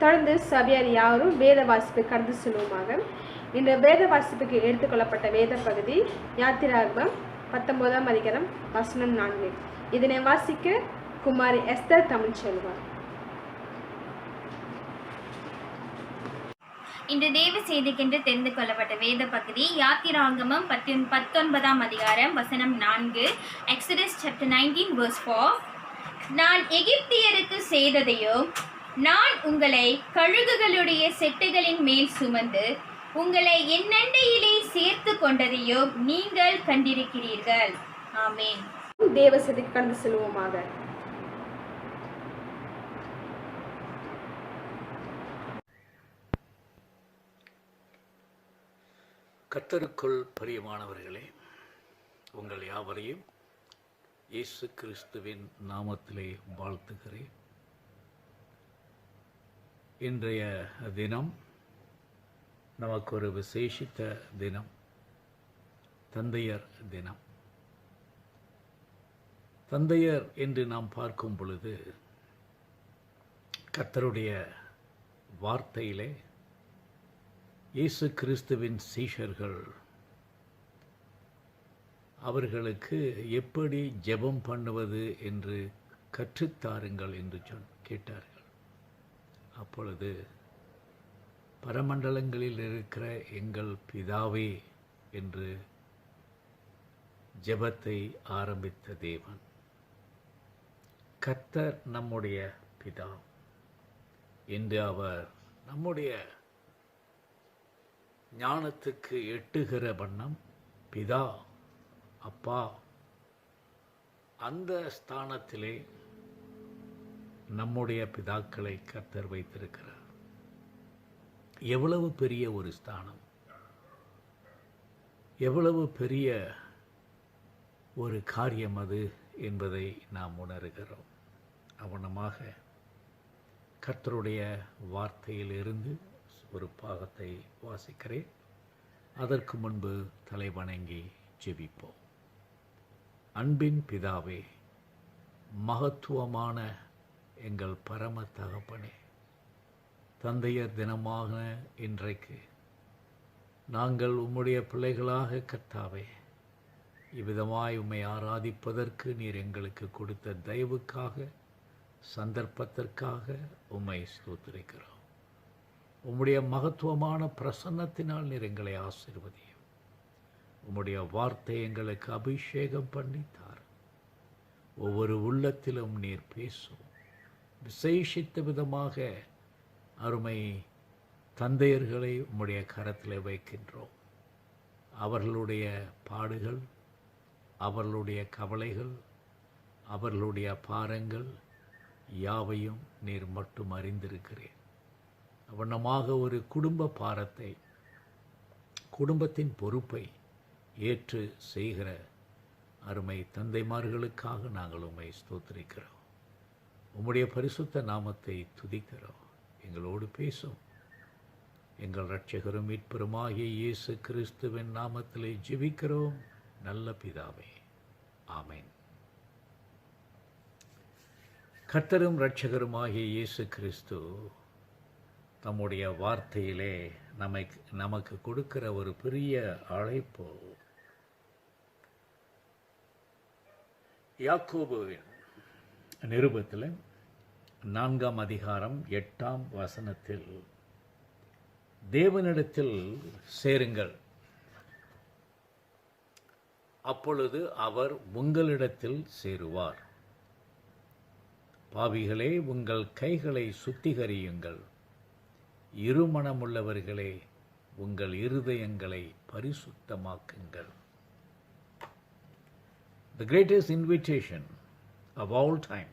தொடர்ந்து சபையார் யாவரும் வேத வாசிப்பை கடந்து செல்வோமாக. இந்த வேத வாசிப்புக்கு எடுத்துக்கொள்ளப்பட்ட வேத பகுதி யாத்திராகமம் 19ஆம் அதிகாரம் வசனம் 4. இதனை வாசிக்க குமாரி எஸ்தர் தமிழ் செல்வார். இன்று தேவ செய்திக்கென்று தெரிந்து கொள்ளப்பட்ட வேத பகுதி யாத்திராகமம் 19ஆம் அதிகாரம் வசனம் 4. Exodus chapter 19 verse 4. நான் எகிப்தியருக்கு செய்ததையும் நான் உங்களை கழுகுகளுடைய செட்டுகளின் மேல் சுமந்து உங்களை என்னண்டையிலே சேர்த்து கொண்டதையும் நீங்கள் கண்டிருக்கிறீர்கள். ஆமென். தேவ செய்திக்கு கடந்து செல்வோமாக. கர்த்தருக்குள் பிரியமானவர்களே, உங்கள் யாவரையும் இயேசு கிறிஸ்துவின் நாமத்திலே வாழ்த்துகிறேன். இன்றைய தினம் நமக்கு ஒரு விசேஷித்த தினம், தந்தையர் தினம். தந்தையர் என்று நாம் பார்க்கும் பொழுது கர்த்தருடைய வார்த்தையிலே இயேசு கிறிஸ்துவின் சீஷர்கள் அவர்களுக்கு எப்படி ஜெபம் பண்ணுவது என்று கற்றுத்தாருங்கள் என்று கேட்டார்கள். அப்பொழுது பரமண்டலங்களில் இருக்கிற எங்கள் பிதாவே என்று ஜெபத்தை ஆரம்பித்த தேவன் கர்த்தர் நம்முடைய பிதா என்று அவர் நம்முடைய ஞானத்துக்கு எட்டுகிற வண்ணம் பிதா, அப்பா, அந்த ஸ்தானத்திலே நம்முடைய பிதாக்களை கர்த்தர் வைத்திருக்கிறார். எவ்வளவு பெரிய ஒரு ஸ்தானம், எவ்வளவு பெரிய ஒரு காரியம் அது என்பதை நாம் உணர்கிறோம். அவனமாக கர்த்தருடைய வார்த்தையிலிருந்து ஒரு பாகத்தை வாசிக்கிறேன். அதற்கு முன்பு தலை வணங்கி ஜெபிப்போம். அன்பின் பிதாவே, மகத்துவமான எங்கள் பரம தகப்பனே, தந்தையர் தினமாக இன்றைக்கு நாங்கள் உம்முடைய பிள்ளைகளாக கர்த்தாவே இவ்விதமாய் உம்மை ஆராதிப்பதற்கு நீர் எங்களுக்கு கொடுத்த தயவுக்காக, சந்தர்ப்பத்திற்காக உம்மை ஸ்தோத்திரிக்கிறோம். உம்முடைய மகத்துவமான பிரசன்னத்தினால் நீர் எங்களை ஆசீர்வதியும். உம்முடைய வார்த்தை எங்களுக்கு அபிஷேகம் பண்ணித்தார். ஒவ்வொரு உள்ளத்திலும் நீர் பேசும். விசேஷித்த விதமாக அருமை தந்தையர்களை உம்முடைய கரத்தில் வைக்கின்றோம். அவர்களுடைய பாடுகள், அவர்களுடைய கவலைகள், அவர்களுடைய பாரங்கள் யாவையும் நீர் மட்டும் அறிந்திருக்கிறேன். அவனமாக ஒரு குடும்ப பாரத்தை, குடும்பத்தின் பொறுப்பை ஏற்று செய்கிற அருமை தந்தைமார்களுக்காக நாங்கள் உம்மை ஸ்தோத்திரிக்கிறோம். உம்முடைய பரிசுத்த நாமத்தை துதிக்கிறோம். எங்களோடு பேசும். எங்கள் இரட்சகரும் மீட்பருமாகிய இயேசு கிறிஸ்துவின் நாமத்திலே ஜெபிக்கிறோம் நல்ல பிதாவே, ஆமென். கர்த்தரும் இரட்சகருமாகிய இயேசு கிறிஸ்து தம்முடைய வார்த்தையிலே நமக்கு கொடுக்கிற ஒரு பெரிய அழைப்பு. யாக்கோபுவின் நிருபத்தில் 4ஆம் அதிகாரம் 8ஆம் வசனத்தில், தேவனிடத்தில் சேருங்கள், அப்பொழுது அவர் உங்களிடத்தில் சேருவார். பாவிகளே, உங்கள் கைகளை சுத்திகரியுங்கள், இருமனமுள்ளவர்களே, உங்கள் இருதயங்களை பரிசுத்தமாக்குங்கள். The greatest invitation of all time,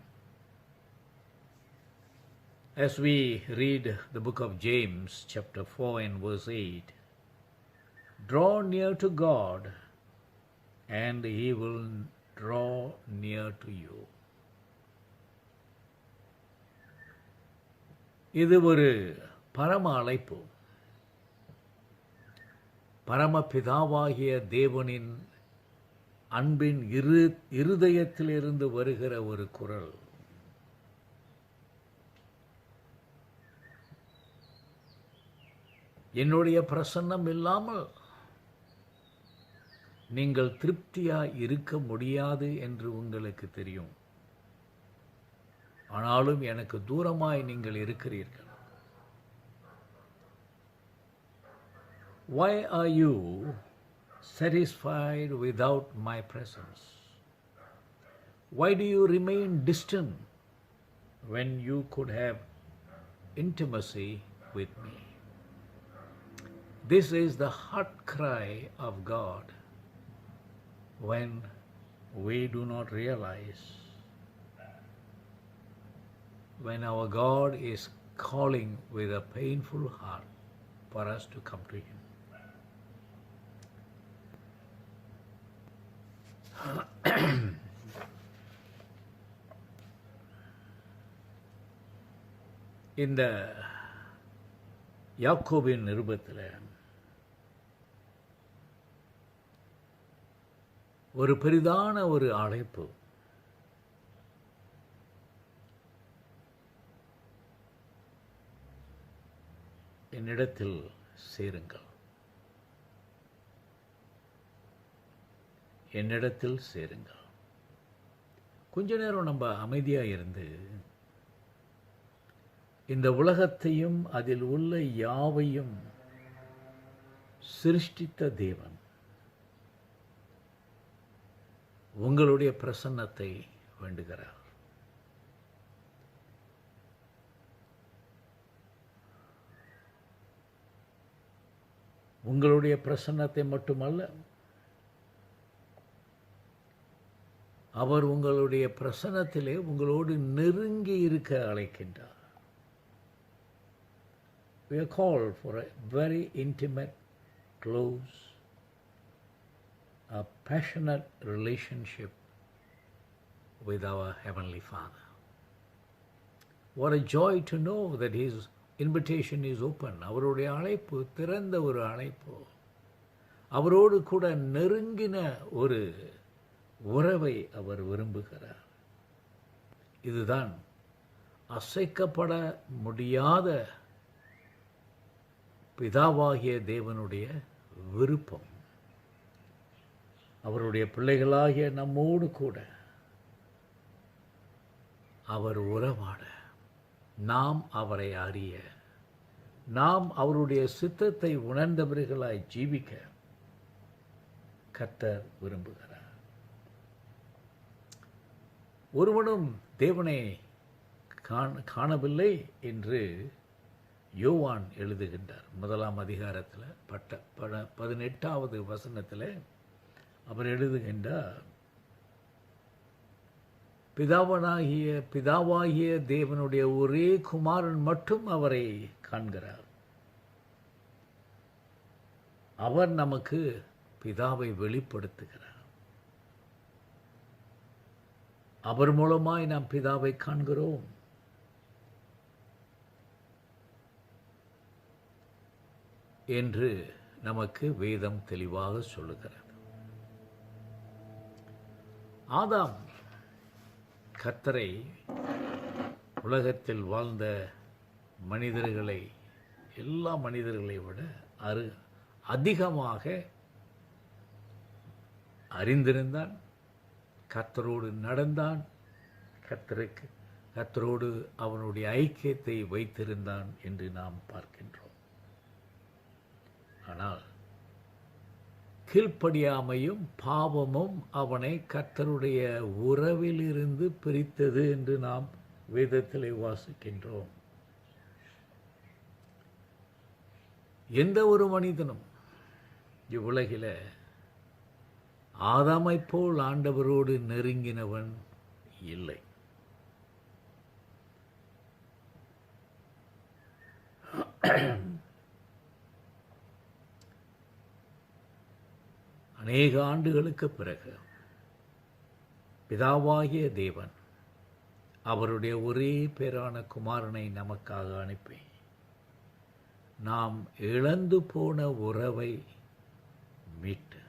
as we read the book of James chapter 4 and verse 8, draw near to God and he will draw near to you. இது ஒரு பரம அழைப்பு. பரமபிதாவாகிய தேவனின் அன்பின் இருதயத்திலிருந்து வருகிற ஒரு குரல். என்னுடைய பிரசன்னம் இல்லாமல் நீங்கள் திருப்தியாய் இருக்க முடியாது என்று உங்களுக்கு தெரியும். ஆனாலும் எனக்கு தூரமாய் நீங்கள் இருக்கிறீர்கள். Why are you satisfied without my presence? Why do you remain distant when you could have intimacy with me? This is the heart cry of God when we do not realize, when our God is calling with a painful heart for us to come to Him. இந்த யாக்கோபின் நிருபத்தில் ஒரு பெரிதான ஒரு அழைப்பு. என்னிடத்தில் சேருங்கள், என்னிடத்தில் சேருங்கள். கொஞ்ச நேரம் நம்ம அமைதியாக இருந்து இந்த உலகத்தையும் அதில் உள்ள யாவையும் சிருஷ்டித்த தேவன் உங்களுடைய பிரசன்னத்தை வேண்டுகிறார். உங்களுடைய பிரசன்னத்தை மட்டுமல்ல, அவர் உங்களுடைய பிரசன்னத்திலே உங்களோடு நெருங்கி இருக்க அழைக்கின்றார். We are called for a very intimate, close, a passionate relationship with our Heavenly Father. What a joy to know that His invitation is open. அவருடைய அழைப்பு திறந்த ஒரு அழைப்பு. அவரோடு கூட நெருங்கின ஒரு உறவை அவர் விரும்புகிறார். இதுதான் அசைக்கப்பட முடியாத பிதாவாகிய தேவனுடைய விருப்பம். அவருடைய பிள்ளைகளாகிய நம்மோடு கூட அவர் உறவாட, நாம் அவரை அறிய, நாம் அவருடைய சித்தத்தை உணர்ந்தவர்களாய் ஜீவிக்க கர்த்தர் விரும்புகிறார். ஒருவனும் தேவனை காணவில்லை என்று யோவான் எழுதுகின்றார். 1ஆம் அதிகாரத்தில் 18வது வசனத்தில் அவர் எழுதுகின்றார், பிதாவாகிய தேவனுடைய ஒரே குமாரன் மட்டும் அவரை காண்கிறார். அவர் நமக்கு பிதாவை வெளிப்படுத்துகிறார். அவர் மூலமாய் நாம் பிதாவை காண்கிறோம். என்று நமக்கு வேதம் தெளிவாக சொல்லுகிறது. ஆதாம் கர்த்தரை, உலகத்தில் வாழ்ந்த மனிதர்களை, எல்லா மனிதர்களை விட அதிகமாக அறிந்திருந்தான். கர்த்தரோடு நடந்தான். கர்த்தரோடு அவனுடைய ஐக்கியத்தை வைத்திருந்தான் என்று நாம் பார்க்கின்றோம். ஆனால் கீழ்ப்படியாமையும் பாவமும் அவனை கர்த்தருடைய உறவிலிருந்து பிரித்தது என்று நாம் வேதத்திலே வாசிக்கின்றோம். எந்த ஒரு மனிதனும் இவ்வுலகில ஆதாமைப் போல் ஆண்டவரோடு நெருங்கினவன் இல்லை. அநேக ஆண்டுகளுக்கு பிறகு பிதாவாகிய தேவன் அவருடைய ஒரே பேரான குமாரனை நமக்காக அனுப்பி நாம் இழந்து போன உறவை மீட்டு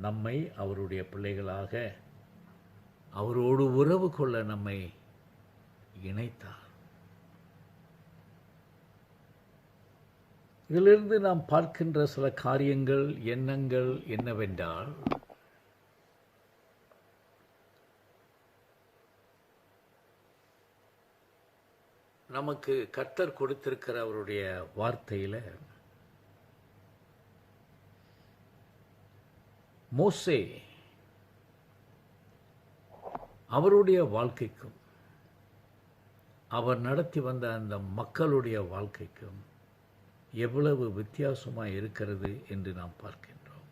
நம்மை அவருடைய பிள்ளைகளாக அவரோடு உறவு கொள்ள நம்மை இணைத்தார். இதிலிருந்து நாம் பார்க்கின்ற சில காரியங்கள், எண்ணங்கள் என்னவென்றால், நமக்கு கர்த்தர் கொடுத்திருக்கிற அவருடைய வார்த்தையில் மோசே அவருடைய வாழ்க்கைக்கும் அவர் நடத்தி வந்த அந்த மக்களுடைய வாழ்க்கைக்கும் எவ்வளவு வித்தியாசமாக இருக்கிறது என்று நாம் பார்க்கின்றோம்.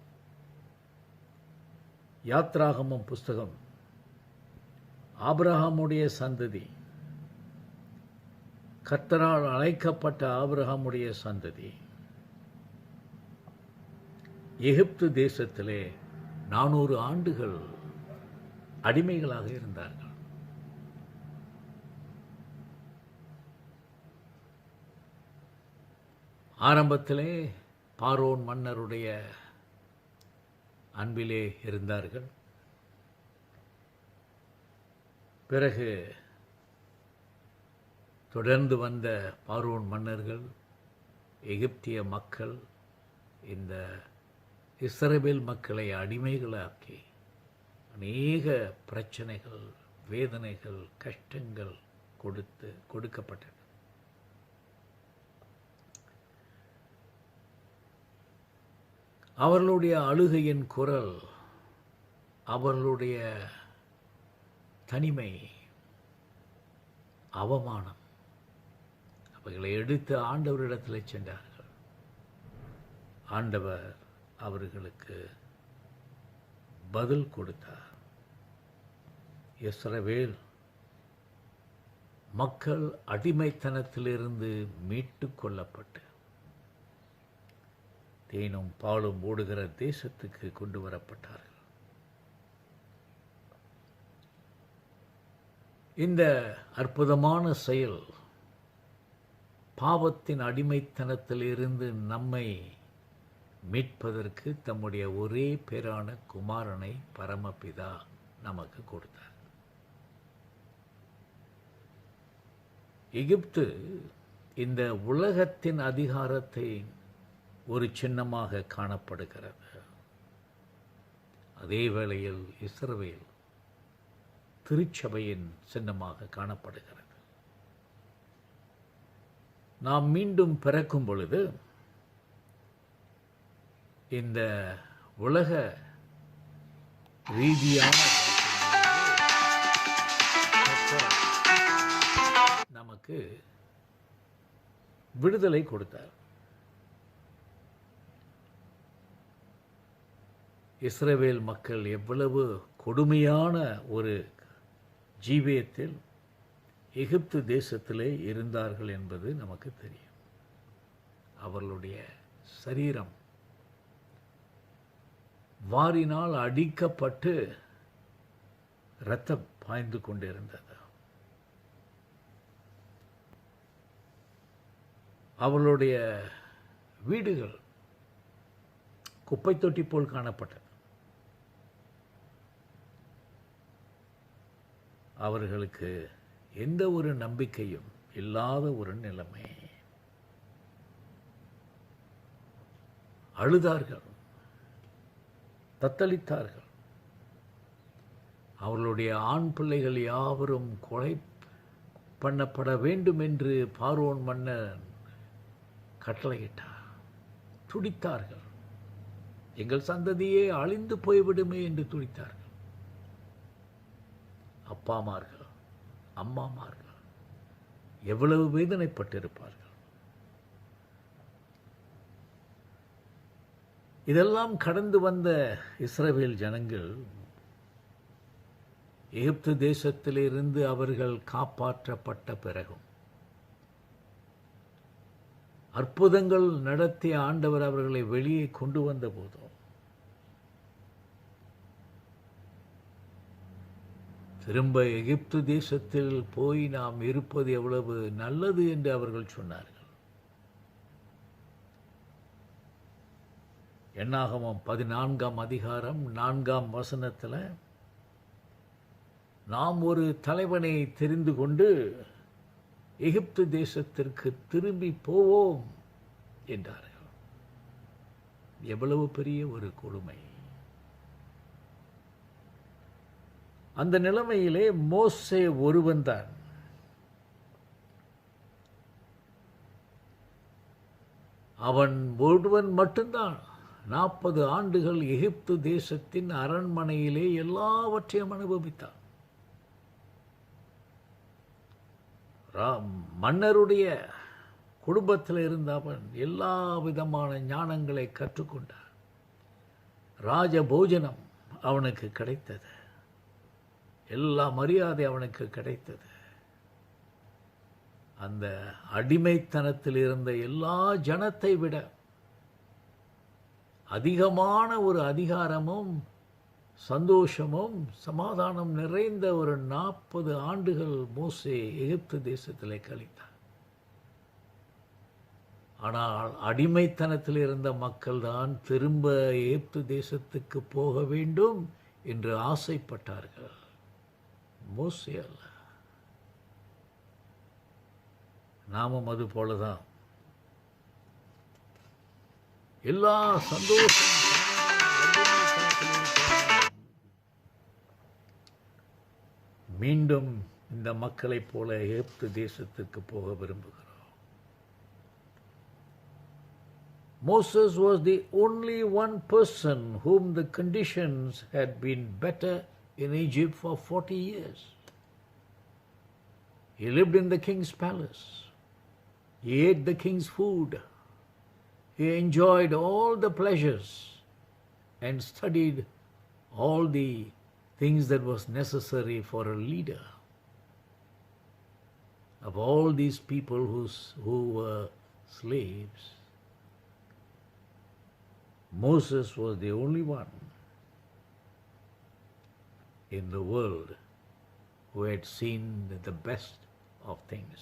யாத்ராகமம் புஸ்தகம் ஆபிரகாமுடைய சந்ததி, கர்த்தரால் அழைக்கப்பட்ட ஆபிரகாமுடைய சந்ததி எகிப்து தேசத்திலே 400 ஆண்டுகள் அடிமைகளாக இருந்தார்கள். ஆரம்பத்திலே பார்வோன் மன்னருடைய அன்பிலே இருந்தார்கள். பிறகு தொடர்ந்து வந்த பார்வோன் மன்னர்கள், எகிப்திய மக்கள் இந்த இஸ்ரவேல் மக்களை அடிமைகளாக்கி அநேக பிரச்சனைகள், வேதனைகள், கஷ்டங்கள் கொடுக்கப்பட்டன. அவர்களுடைய அழுகையின் குரல், அவர்களுடைய தனிமை, அவமானம், அவைகளை எடுத்து ஆண்டவரிடத்தில் சென்றார்கள். ஆண்டவர் அவர்களுக்கு பதில் கொடுத்தார். இஸ்ரவேல் மக்கள் அடிமைத்தனத்திலிருந்து மீட்டு கொள்ளப்பட்டு தேனும் பாலும் ஓடுகிற தேசத்துக்கு கொண்டு வரப்பட்டார்கள். இந்த அற்புதமான செயல் பாவத்தின் அடிமைத்தனத்திலிருந்து நம்மை மீட்பதற்கு தம்முடைய ஒரே பேரான குமாரனை பரமபிதா நமக்கு கொடுத்தார். எகிப்து இந்த உலகத்தின் அதிகாரத்தை ஒரு சின்னமாக காணப்படுகிறது. அதே வேளையில் இஸ்ரவேல் திருச்சபையின் சின்னமாக காணப்படுகிறது. நாம் மீண்டும் பிறக்கும் பொழுது இந்த உலக ரீதியான நமக்கு விடுதலை கொடுத்தார். இஸ்ரவேல் மக்கள் எவ்வளவு கொடுமையான ஒரு ஜீவியத்தில் எகிப்து தேசத்திலே இருந்தார்கள் என்பது நமக்கு தெரியும். அவர்களுடைய சரீரம் வாரினால் அடிக்கப்பட்டு இரத்தம் பாய்ந்து கொண்டிருந்தது. அவர்களுடைய வீடுகள் குப்பை தொட்டி போல் காணப்பட்டது. அவர்களுக்கு எந்த ஒரு நம்பிக்கையும் இல்லாத ஒரு நிலைமை. அழுதார்கள், தத்தளித்தார்கள். அவர்களுடைய ஆண் பிள்ளைகள் யாவரும் கொலை பண்ணப்பட வேண்டும் என்று பார்வோன் மன்னன் கட்டளையிட்டார். துடித்தார்கள். எங்கள் சந்ததியே அழிந்து போய்விடுமே என்று துடித்தார்கள். அப்பாமார்கள், அம்மாமார்கள் எவ்வளவு வேதனைப்பட்டிருப்பார்கள். இதெல்லாம் கடந்து வந்த இஸ்ரவேல் ஜனங்கள் எகிப்து தேசத்திலிருந்து அவர்கள் காப்பாற்றப்பட்ட பிறகும் அற்புதங்கள் நடத்திய ஆண்டவர் அவர்களை வெளியே கொண்டு வந்த போதும் திரும்ப எகிப்து தேசத்தில் போய் நாம் இருப்பது எவ்வளவு நல்லது என்று அவர்கள் சொன்னார்கள். என்னாகமம் 14ஆம் அதிகாரம் 4ஆம் வசனத்தில் நாம் ஒரு தலைவனை தெரிந்து கொண்டு எகிப்து தேசத்திற்கு திரும்பி போவோம் என்றார்கள். எவ்வளவு பெரிய ஒரு கொடுமை! அந்த நிலைமையிலே மோசே ஒருவன்தான் அவன் ஒருவன் மட்டும்தான் 40 ஆண்டுகள் எகிப்து தேசத்தின் அரண்மனையிலே எல்லாவற்றையும் அனுபவித்தான். மன்னருடைய குடும்பத்தில் இருந்த அவன் எல்லா விதமான ஞானங்களை கற்றுக்கொண்டான். ராஜ போஜனம் அவனுக்கு கிடைத்தது, எல்லா மரியாதை அவனுக்கு கிடைத்தது. அந்த அடிமைத்தனத்தில் இருந்த எல்லா ஜனத்தை விட அதிகமான ஒரு அதிகாரமும் சந்தோஷமும் சமாதானம் நிறைந்த ஒரு 40 ஆண்டுகள் மோசே எகிப்து தேசத்திலே கழித்தார். ஆனால் அடிமைத்தனத்தில் இருந்த மக்கள் தான் திரும்ப எகிப்து தேசத்துக்கு போக வேண்டும் என்று ஆசைப்பட்டார்கள், மோசே அல்ல. நாமும் அது போலதான் எல்லா சந்தோஷம் மீண்டும் இந்த மக்களைப் போல எகிப்து தேசத்துக்கு போக விரும்புகிறோம். Moses was the only one person whom the conditions had been better in Egypt for 40 years. He lived in the king's palace. He ate the king's food. He enjoyed all the pleasures and studied all the things that was necessary for a leader. Of all these people who were slaves, Moses was the only one in the world who had seen the best of things.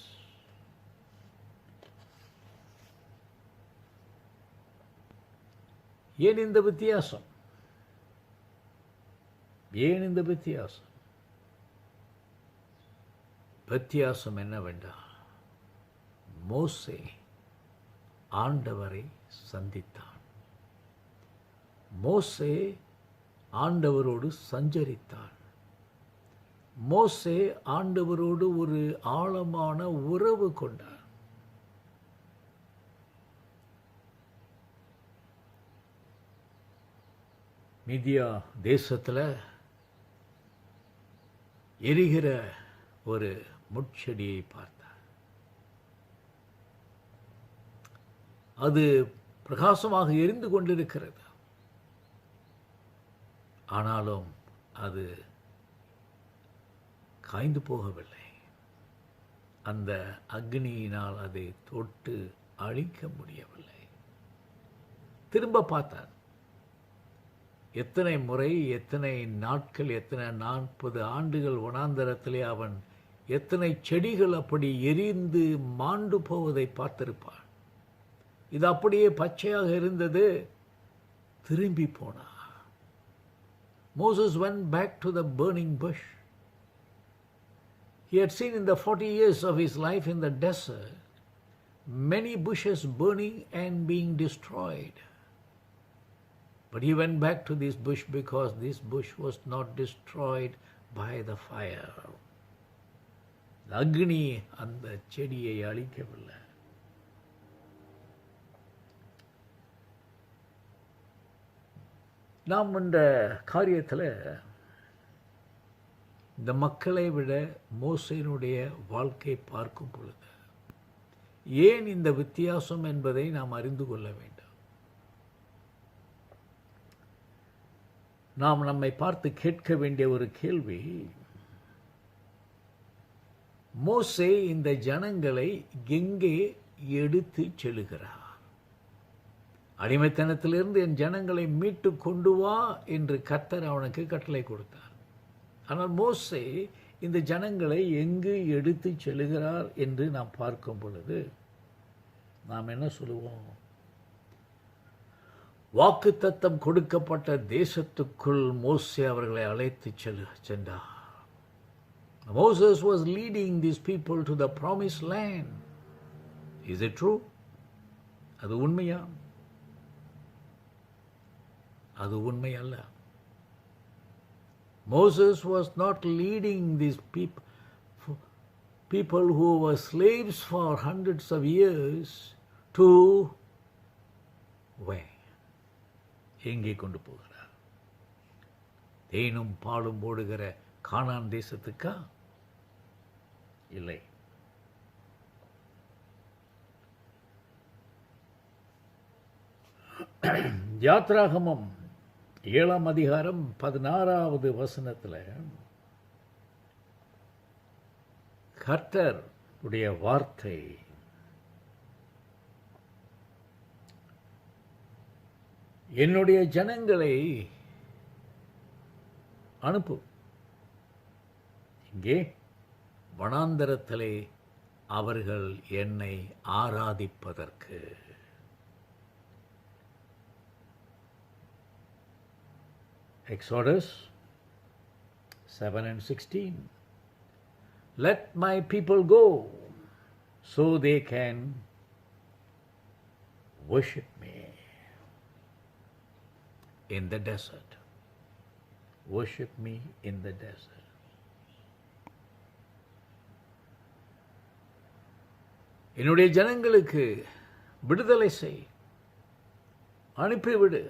ஏன் இந்த வித்தியாசம்? ஏன் இந்த வித்தியாசம்? வித்தியாசம் என்னவென்றால், மோசே ஆண்டவரை சந்தித்தான். மோசே ஆண்டவரோடு சஞ்சரித்தான். மோசே ஆண்டவரோடு ஒரு ஆழமான உறவு கொண்டார். மீதியா தேசத்தில் எரிகிற ஒரு முட்செடியை பார்த்தார். அது பிரகாசமாக எரிந்து கொண்டிருக்கிறது. ஆனாலும் அது காய்ந்து போகவில்லை. அந்த அக்னியினால் அதை தொட்டு அழிக்க முடியவில்லை. திரும்ப பார்த்தார். எத்தனை முறை, எத்தனை நாட்கள், எத்தனை 40 ஆண்டுகள் வனாந்தரத்திலே அவன் எத்தனை செடிகள் அப்படி எரிந்து மாண்டு போவதை பார்த்திருப்பான். இது அப்படியே பச்சையாக இருந்தது. திரும்பி போனார். Moses went back to the burning bush. He had seen in the 40 years of his life in the desert many bushes burning and being destroyed. But he went back to this bush because this bush was not destroyed by the fire. அக்னி அந்த செடியை அழிக்கவில்லை. நாம் இந்த காரியத்தில் இந்த மக்களை விட மோசேயினுடைய வாழ்க்கை பார்க்கும் பொழுது ஏன் இந்த வித்தியாசம் என்பதை நாம் அறிந்து கொள்ள வேண்டும். நாம் நம்மை பார்த்து கேட்க வேண்டிய ஒரு கேள்வி, மோசே இந்த ஜனங்களை எங்கே எடுத்து செல்லுகிறார்? அடிமைத்தனத்திலிருந்து என் ஜனங்களை மீட்டு கொண்டு வா என்று கர்த்தர் அவனுக்கு கட்டளை கொடுத்தார். ஆனால் மோசே இந்த ஜனங்களை எங்கு எடுத்து செல்லுகிறார் என்று நாம் பார்க்கும் பொழுது நாம் என்ன சொல்லுவோம்? வாக்குத்தத்தம் கொடுக்கப்பட்ட தேசத்துக்குள் மோசே அவர்களை அழைத்து சென்றார். Moses was leading these people to the promised land. Is it true? அது உண்மையா? அது உண்மை அல்ல. Moses was not leading these people who were slaves for hundreds of years to where? எங்கே கொண்டு போகிறார்? தேனும் பாலும் ஓடுகிற கானான் தேசத்துக்கா? இல்லை. யாத்ராகமம் 7ஆம் அதிகாரம் 16வது வசனத்தில் கர்த்தர் உடைய வார்த்தை, என்னுடைய ஜனங்களை அனுப்பு, இங்கே வனாந்தரத்திலே அவர்கள் என்னை ஆராதிப்பதற்கு. Exodus 7:16. Let my people go so they can worship me in the desert. Worship me in the desert. என்னுடைய ஜனங்களுக்கு விடுதலை செய், அனுப்பிவிடு.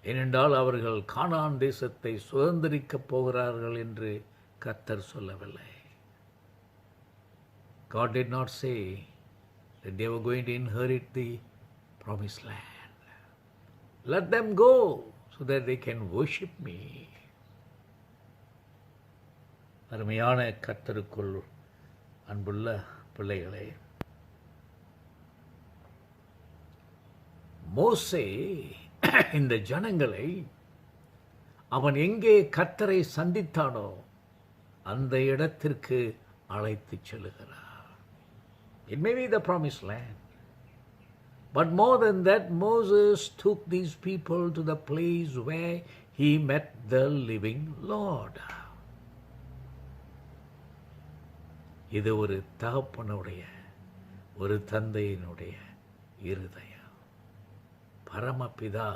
ஏனென்றால் அவர்கள் கானான் தேசத்தை சுதந்திரிக்கப் போகிறார்கள் என்று கர்த்தர் சொல்லவில்லை. God did not say that they were going to inherit the promised land. Let them go so that they can worship me. அருமையான கர்த்தருக்குள் அன்புள்ள பிள்ளைகளே, மோசே இந்த ஜனங்களை அவன் எங்கே கர்த்தரை சந்தித்தானோ அந்த இடத்திற்கு அழைத்துச் செல்லுகிறார். It may be the promised land, but more than that, Moses took these people to the place where he met the living Lord. இது ஒரு தகப்பனுடைய, ஒரு தந்தையினுடைய இருதயம். பரமபிதா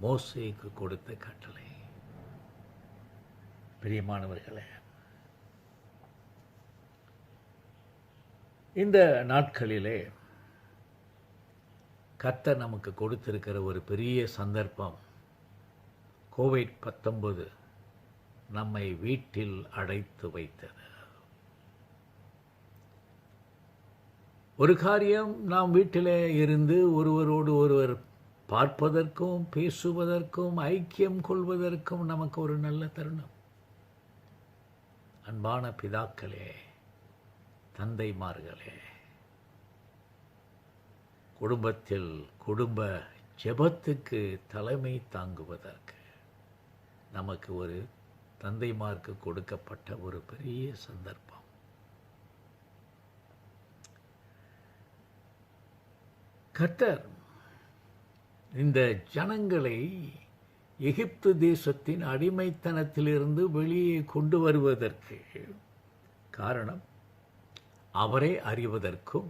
மோசேக்கு கொடுத்த கட்டளை. பிரியமானவர்களே, இந்த நாட்களிலே கர்த்தர் நமக்கு கொடுத்திருக்கிற ஒரு பெரிய சந்தர்ப்பம், COVID-19 நம்மை வீட்டில் அடைத்து வைத்தது. ஒரு காரியம், நாம் வீட்டிலே இருந்து ஒருவரோடு ஒருவர் பார்ப்பதற்கும் பேசுவதற்கும் ஐக்கியம் கொள்வதற்கும் நமக்கு ஒரு நல்ல தருணம். அன்பான பிதாக்களே, தந்தைமார்களே, குடும்பத்தில் குடும்ப ஜெபத்துக்கு தலைமை தாங்குவதற்கு நமக்கு ஒரு தந்தைமாருக்கு கொடுக்கப்பட்ட ஒரு பெரிய சந்தர்ப்பம். கர்த்தர் இந்த ஜனங்களை எகிப்து தேசத்தின் அடிமைத்தனத்திலிருந்து வெளியே கொண்டு வருவதற்கு காரணம், அவரை அறிவதற்கும்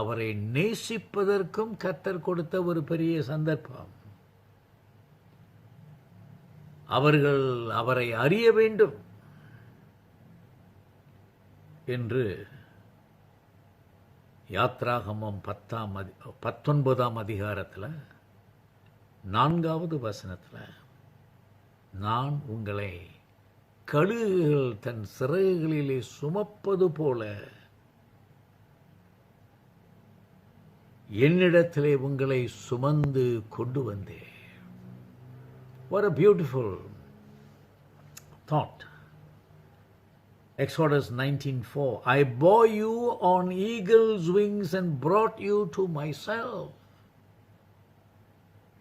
அவரை நேசிப்பதற்கும் கர்த்தர் கொடுத்த ஒரு பெரிய சந்தர்ப்பம். அவர்கள் அவரை அறிய வேண்டும் என்று யாத்ராகமம் 19ஆம் அதிகாரத்தில் 4வது வசனத்தில், நான் உங்களை கழுகுகள் தன் சிறகுகளிலே சுமப்பது போல என்னிடத்திலே உங்களை சுமந்து கொண்டு வந்தேன். What a beautiful thought. Exodus 19:4, I bore you on eagle's wings and brought you to myself.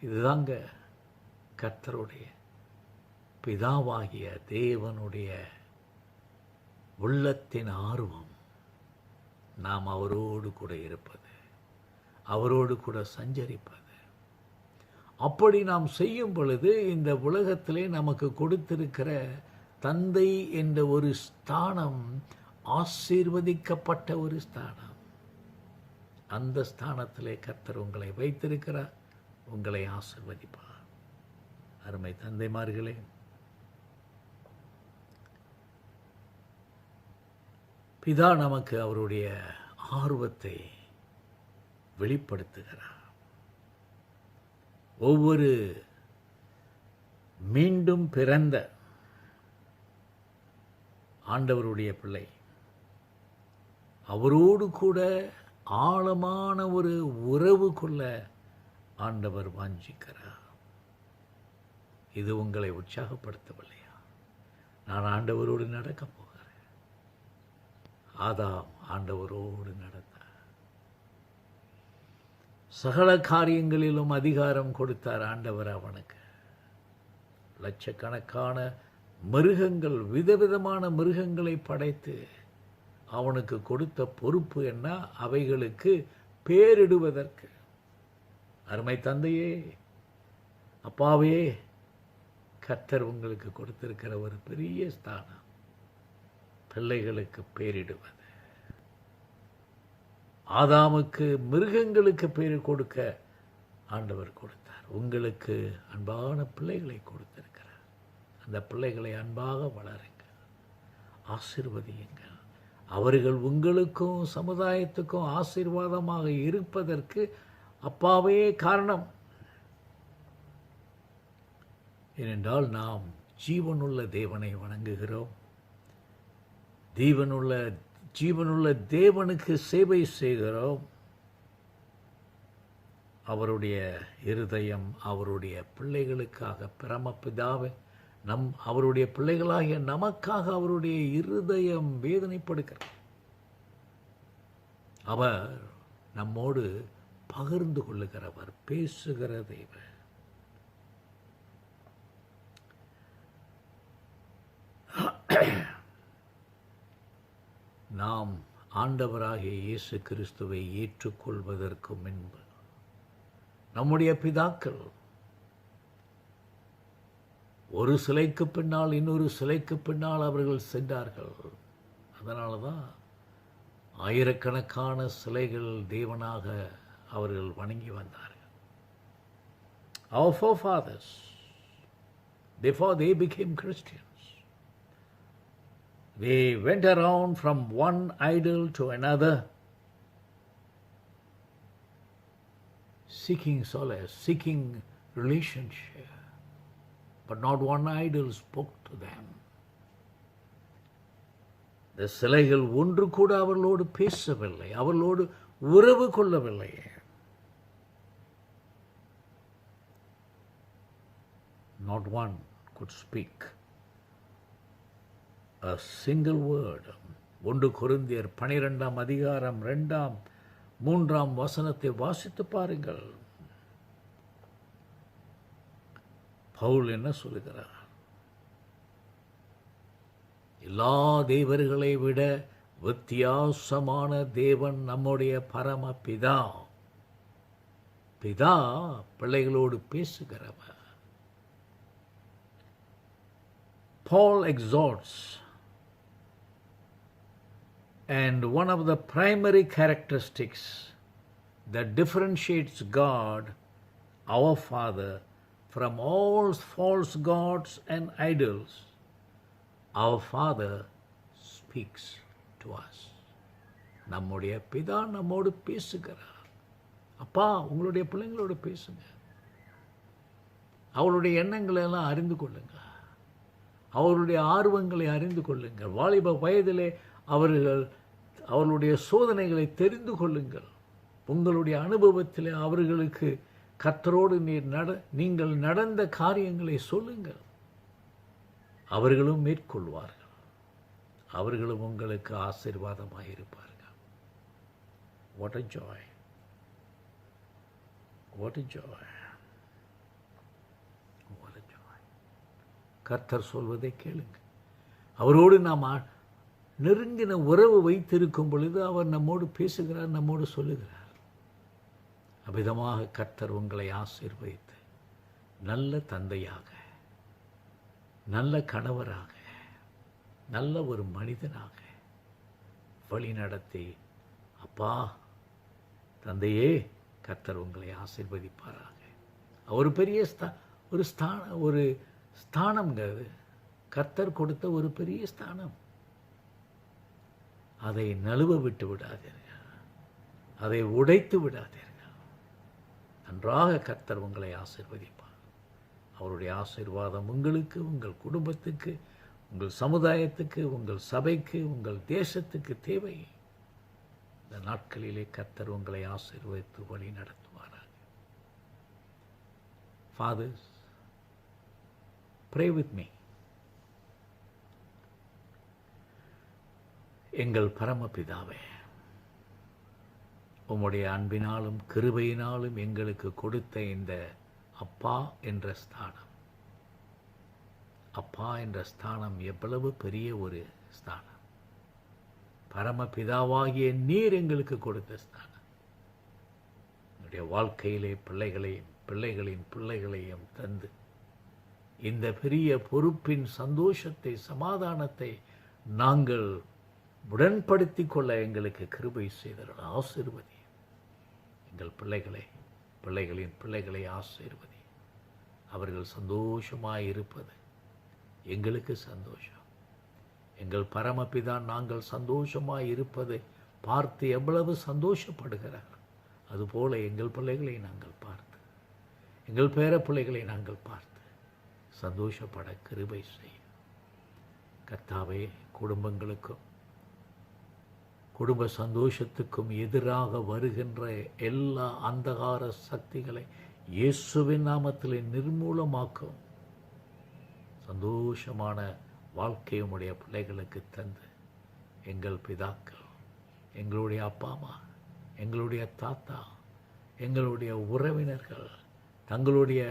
இதுதாங்க கர்த்தருடைய, பிதாவாகிய தேவனுடைய உள்ளத்தின் ஆர்வம். நாம் அவரோடு கூட இருப்பது, அவரோடு கூட சஞ்சரிப்பது. அப்படி நாம் செய்யும் பொழுது இந்த உலகத்திலே நமக்கு கொடுத்திருக்கிற தந்தை என்ற ஒரு ஸ்தானம் ஆசீர்வதிக்கப்பட்ட ஒரு ஸ்தானம். அந்த ஸ்தானத்திலே கர்த்தர் உங்களை வைத்திருக்கிறார். உங்களை ஆசீர்வதிப்பார். அருமை தந்தைமார்களே, பிதா நமக்கு அவருடைய ஆர்வத்தை வெளிப்படுத்துகிறார். ஒவ்வொரு மீண்டும் பிறந்த ஆண்டவருடைய பிள்ளை அவரோடு கூட ஆழமான ஒரு உறவு கொள்ள ஆண்டவர் வாஞ்சிக்கிறார். இது உங்களை உற்சாகப்படுத்தவில்லையா? நான் ஆண்டவரோடு நடக்கப் போகிறேன். ஆதாம் ஆண்டவரோடு நடந்தார். சகல காரியங்களிலும் அதிகாரம் கொடுத்தார் ஆண்டவர் அவனுக்கு. லட்சக்கணக்கான மிருகங்கள், விதவிதமான மிருகங்களை படைத்து அவனுக்கு கொடுத்த பொறுப்பு என்ன? அவைகளுக்கு பேரிடுவதற்கு. அருமை தந்தையே, அப்பாவே, கர்த்தர் உங்களுக்கு கொடுத்திருக்கிற ஒரு பெரிய ஸ்தானம் பிள்ளைகளுக்கு பேரிடுவது. ஆதாமுக்கு மிருகங்களுக்கு பேர் கொடுக்க ஆண்டவர் கொடுத்தார். உங்களுக்கு அன்பான பிள்ளைகளை கொடுத்திருக்கிறார். அந்த பிள்ளைகளை அன்பாக வளருங்கள், ஆசீர்வதியுங்கள். அவர்கள் உங்களுக்கும் சமுதாயத்துக்கும் ஆசீர்வாதமாக இருப்பதற்கு அப்பாவே காரணம். ஏனென்றால் நாம் ஜீவனுள்ள தேவனை வணங்குகிறோம். ஜீவனுள்ள தேவனுக்கு சேவை செய்கிறோம். அவருடைய இருதயம் அவருடைய பிள்ளைகளுக்காக, பரமபிதாவே, அவருடைய பிள்ளைகளாகிய நமக்காக அவருடைய இருதயம் வேதனைப்படுகிறார். அவர் நம்மோடு பகிர்ந்து கொள்ளுகிறவர், பேசுகிற தேவன். நாம் ஆண்டவராகிய இயேசு கிறிஸ்துவை ஏற்றுக்கொள்வதற்கு முன்பு நம்முடைய பிதாக்கள் ஒரு சிலைக்கு பின்னால் இன்னொரு சிலைக்கு பின்னால் அவர்கள் சென்றார்கள். அதனால தான் ஆயிரக்கணக்கான சிலைகள் தேவனாக அவர்கள் வணங்கி வந்தார்கள். Our forefathers, before they became Christians, they went around from one idol to another, seeking solace, seeking relationship. But not one idol spoke to them. இந்த சிலைகள் ஒன்று கூட அவர்களோடு பேசவில்லை, அவர்களோடு உறவு கொள்ளவில்லை. Not one could speak a single word. 1 கொரிந்தியர் 12 அதிகாரம் 2-3 வசனத்தை வாசித்து பாருங்கள். பவுல் என்ன சொல்லுகிறார்? எல்லா தேவர்களை விட வித்தியாசமான தேவன் நம்முடைய பரம பிதா. பிதா பிள்ளைகளோடு பேசுகிறவர். Paul exhorts, and one of the primary characteristics that differentiates God, our Father, from all false gods and idols, our Father speaks to us. நம்முடைய பிதா நம்மோடு பேசுகிறார். அப்பா, உங்களுடைய பிள்ளைங்களோடு பேசுங்க. அவளுடைய எண்ணங்களை எல்லாம் அறிந்து கொள்ளுங்க. அவருடைய ஆர்வங்களை அறிந்து கொள்ளுங்கள். வாலிப வயதிலே அவர்களுடைய சோதனைகளை தெரிந்து கொள்ளுங்கள். உங்களுடைய அனுபவத்திலே அவர்களுக்கு கர்த்தரோடு நீங்கள் நடந்த காரியங்களை சொல்லுங்கள். அவர்களும் மேற்கொள்வார்கள். அவர்களும் உங்களுக்கு ஆசீர்வாதமாக இருப்பார்கள். What a joy! What a joy! What a joy! கர்த்தர் சொல்வதை கேளுங்க. அவரோடு நாம் நெருங்கின உறவு வைத்திருக்கும் பொழுது அவர் நம்மோடு பேசுகிறார், நம்மோடு சொல்லுகிறார். அவ்விதமாக கர்த்தர் உங்களை ஆசீர்வதித்து நல்ல தந்தையாக, நல்ல கணவராக, நல்ல ஒரு மனிதனாக வழி நடத்தி, அப்பா தந்தையே, கர்த்தர் உங்களை ஆசீர்வதிப்பாராக. ஒரு பெரிய ஒரு ஸ்தானம்ங்கிறது கர்த்தர் கொடுத்த ஒரு பெரிய ஸ்தானம். அதை நழுவ விட்டு விடாதீர்கள், அதை உடைத்து விடாதீர்கள். நன்றாக கர்த்தர் உங்களை ஆசீர்வதிப்பார். அவருடைய ஆசீர்வாதம் உங்களுக்கு, உங்கள் குடும்பத்துக்கு, உங்கள் சமுதாயத்துக்கு, உங்கள் சபைக்கு, உங்கள் தேசத்துக்கு தேவை. இந்த நாட்களிலே கர்த்தர் உங்களை ஆசீர்வதித்து வழி நடத்துவாராக. Fathers, pray with me. எங்கள் பரமபிதாவே, உம்முடைய அன்பினாலும் கிருபையினாலும் எங்களுக்கு கொடுத்த இந்த அப்பா என்ற ஸ்தானம், அப்பா என்ற ஸ்தானம் எவ்வளவு பெரிய ஒரு ஸ்தானம். பரமபிதாவாகிய நீர் எங்களுக்கு கொடுத்த ஸ்தானம். என்னுடைய வாழ்க்கையிலே பிள்ளைகளின் பிள்ளைகளையும் தந்து இந்த பெரிய பொறுப்பின் சந்தோஷத்தை, சமாதானத்தை நாங்கள் உடன்படுத்தி கொள்ள எங்களுக்கு கிருபை செய்தவர்கள் ஆசீர்வதி. எங்கள் பிள்ளைகளின் பிள்ளைகளை ஆசீர்வதி. அவர்கள் சந்தோஷமாய் இருப்பது எங்களுக்கு சந்தோஷம். எங்கள் பரமபிதா நாங்கள் சந்தோஷமாய் இருப்பதை பார்த்து எவ்வளவு சந்தோஷப்படுகிறார்கள், அதுபோல எங்கள் பிள்ளைகளை நாங்கள் பார்த்து, எங்கள் பேர பிள்ளைகளை நாங்கள் பார்த்து சந்தோஷப்பட கிருபை செய்யும். கர்த்தாவே, குடும்பங்களுக்கும் குடும்ப சந்தோஷத்துக்கும் எதிராக வருகின்ற எல்லா அந்தகார சக்திகளை இயேசுவின் நாமத்திலே நிர்மூலமாக்கும். சந்தோஷமான வாழ்க்கையை உடைய பிள்ளைகளுக்கு தந்து எங்கள் பிதாக்கள், எங்களுடைய அப்பா அம்மா, எங்களுடைய தாத்தா, எங்களுடைய உறவினர்கள் தங்களுடைய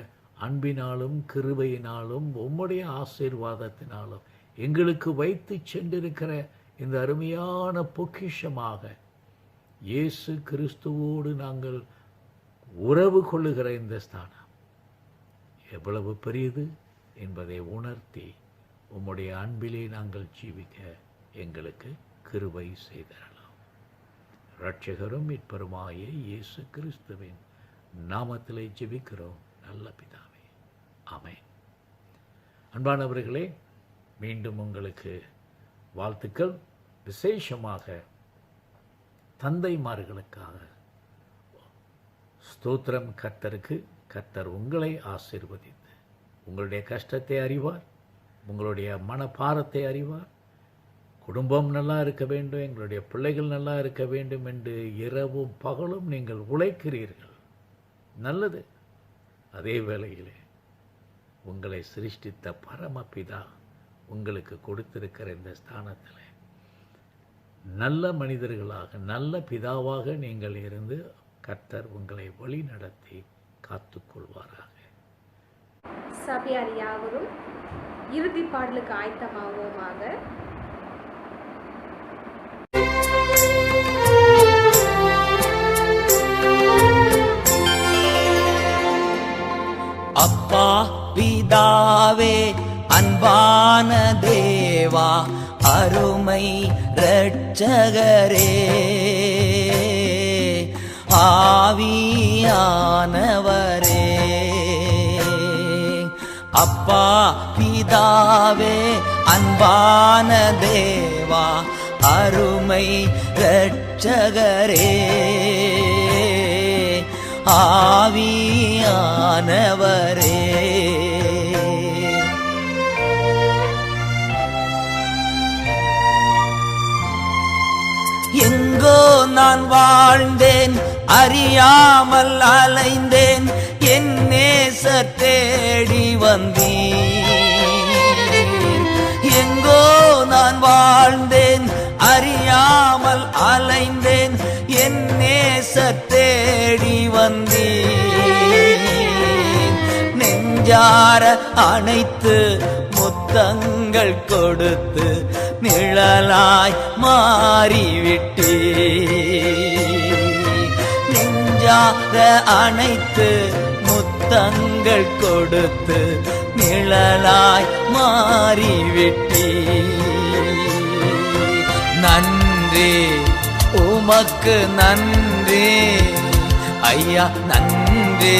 அன்பினாலும் கிருபையினாலும் உம்முடைய ஆசீர்வாதத்தினாலும் எங்களுக்கு வைத்து சென்றிருக்கிற இந்த அருமையான பொக்கிஷமாக இயேசு கிறிஸ்துவோடு நாங்கள் உறவு கொள்ளுகிற இந்த ஸ்தானம் எவ்வளவு பெரியது என்பதை உணர்த்தி உம்முடைய அன்பிலே நாங்கள் ஜீவிக்க எங்களுக்கு கிருபை செய்தரலாம். இரட்சகரும் மீட்பருமாகிய இயேசு கிறிஸ்துவின் நாமத்திலே ஜெபிக்கிறோம் நல்ல பிதாவே, ஆமென். அன்பானவர்களே, மீண்டும் உங்களுக்கு வாழ்த்துக்கள். விசேஷமாக தந்தைமார்களுக்காக ஸ்தோத்திரம். கர்த்தருக்கு, கர்த்தர் உங்களை ஆசீர்வதித்து உங்களுடைய கஷ்டத்தை அறிவார், உங்களுடைய மனபாரத்தை அறிவார். குடும்பம் நல்லா இருக்க வேண்டும், எங்களுடைய பிள்ளைகள் நல்லா இருக்க வேண்டும் என்று இரவும் பகலும் நீங்கள் உழைக்கிறீர்கள், நல்லது. அதே வேளையிலே உங்களை சிருஷ்டித்த பரமபிதா உங்களுக்கு கொடுத்திருக்கிற இந்த ஸ்தானத்தில் நல்ல மனிதர்களாக, நல்ல பிதாவாக நீங்கள் இருந்து கர்த்தர் உங்களை வழி நடத்தி காத்துக்கொள்வாராக. சபையார் யாவரும் இறுதி பாடலுக்கு ஆயத்தமாவோமாக. அப்பா பிதாவே, அன்பான தேவா, அருமை இரட்சகரே, ஆவியானவரே. அப்பா பிதாவே, அன்பான தேவா, அருமை இரட்சகரே, ஆவியானவரே. எங்கோ நான் வாழ்ந்தேன், அறியாமல் அலைந்தேன், என் நேசர் தேடி வந்தீர். எங்கோ நான் வாழ்ந்தேன், அறியாமல் அலைந்தேன், என் நேசர் தேடி வந்தீர். நெஞ்சார அணைத்து முத்தங்கள் கொடுத்து நிழலாய் மாறிவிட்டீர். நெஞ்சார அணைத்து முத்தங்கள் கொடுத்து நிழலாய் மாறிவிட்டீர். நன்றி, உமக்கு நன்றி. ஐயா நன்றி,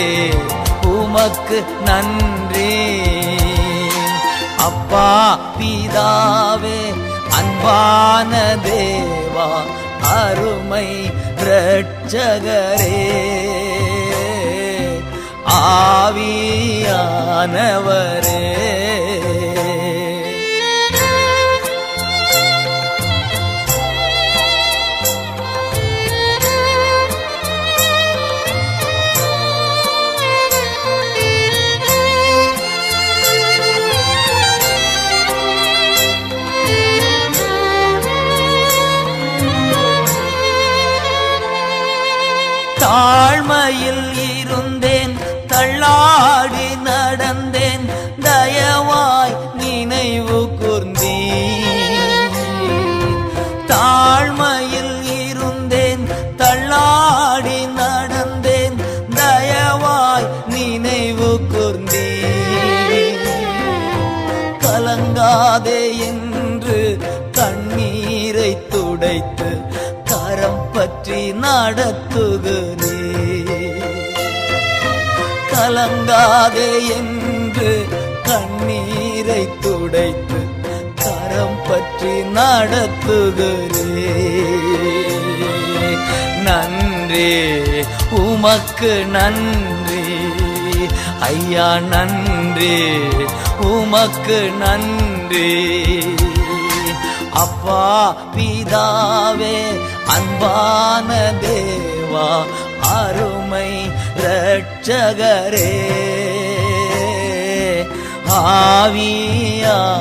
உமக்கு நன்றி. அப்பா பிதாவே அன்பான தேவா அருமை இரட்சகரே, ஆவியானவரே, தாழ்மையில் இருந்தேன், தள்ளாடி நடந்தேன், தயவாய் நினைவு கூர்ந்தீர். தாழ்மையில் இருந்தேன், தள்ளாடி நடந்தேன், தயவாய் நினைவு கூர்ந்தீர். கலங்காதே என்று கண்ணீரை துடைத்து கரம் பற்றி நடத்துகிறீர். கலங்காதே என்று கண்ணீரை துடைத்து கரம் பற்றி நடத்துகிறீர். நன்றி, உமக்கு நன்றி ஐயா, நன்றி, உமக்கு நன்றி. அப்பா பிதாவே அன்பான தேவா அருமை இரட்சகரே, ஆவியானவரே,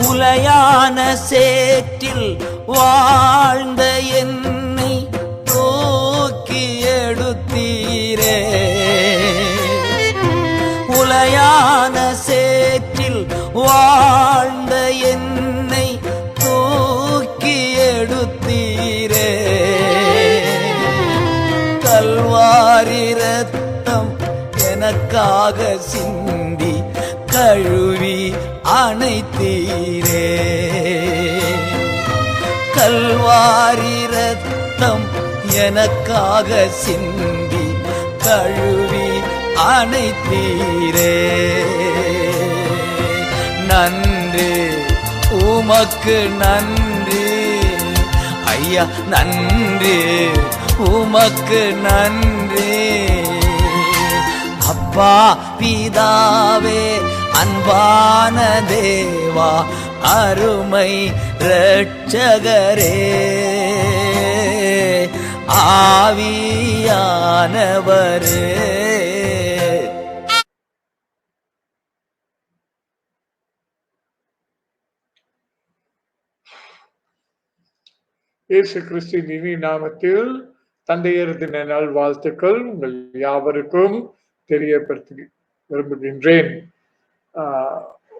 உலையான சேற்றில் வாழ்ந்த என்னை தூக்கி எடுத்தீரே. உலையான சேற்றில் வாழ்ந்த என்னை தூக்கி எடுத்தீரே. கல்வாரி ரத்தம் எனக்காக சிந்தி கழுவி அணைத்தீரே. கல்வாரி ரத்தம் எனக்காக சிந்தி கழுவி அணைத்தீரே. நன்றி, உமக்கு நன்றி ஐயா, நன்றி, உமக்கு நன்றி. அப்பா பிதாவே அன்பான தேவா அருமை இரட்சகரே, ஆவியானவரே. இயேசு கிறிஸ்துவின் இனி நாமத்தில் தந்தையர் தின நாள் வாழ்த்துக்கள் உங்கள் யாவருக்கும் தெரியப்படுத்த விரும்புகின்றேன்.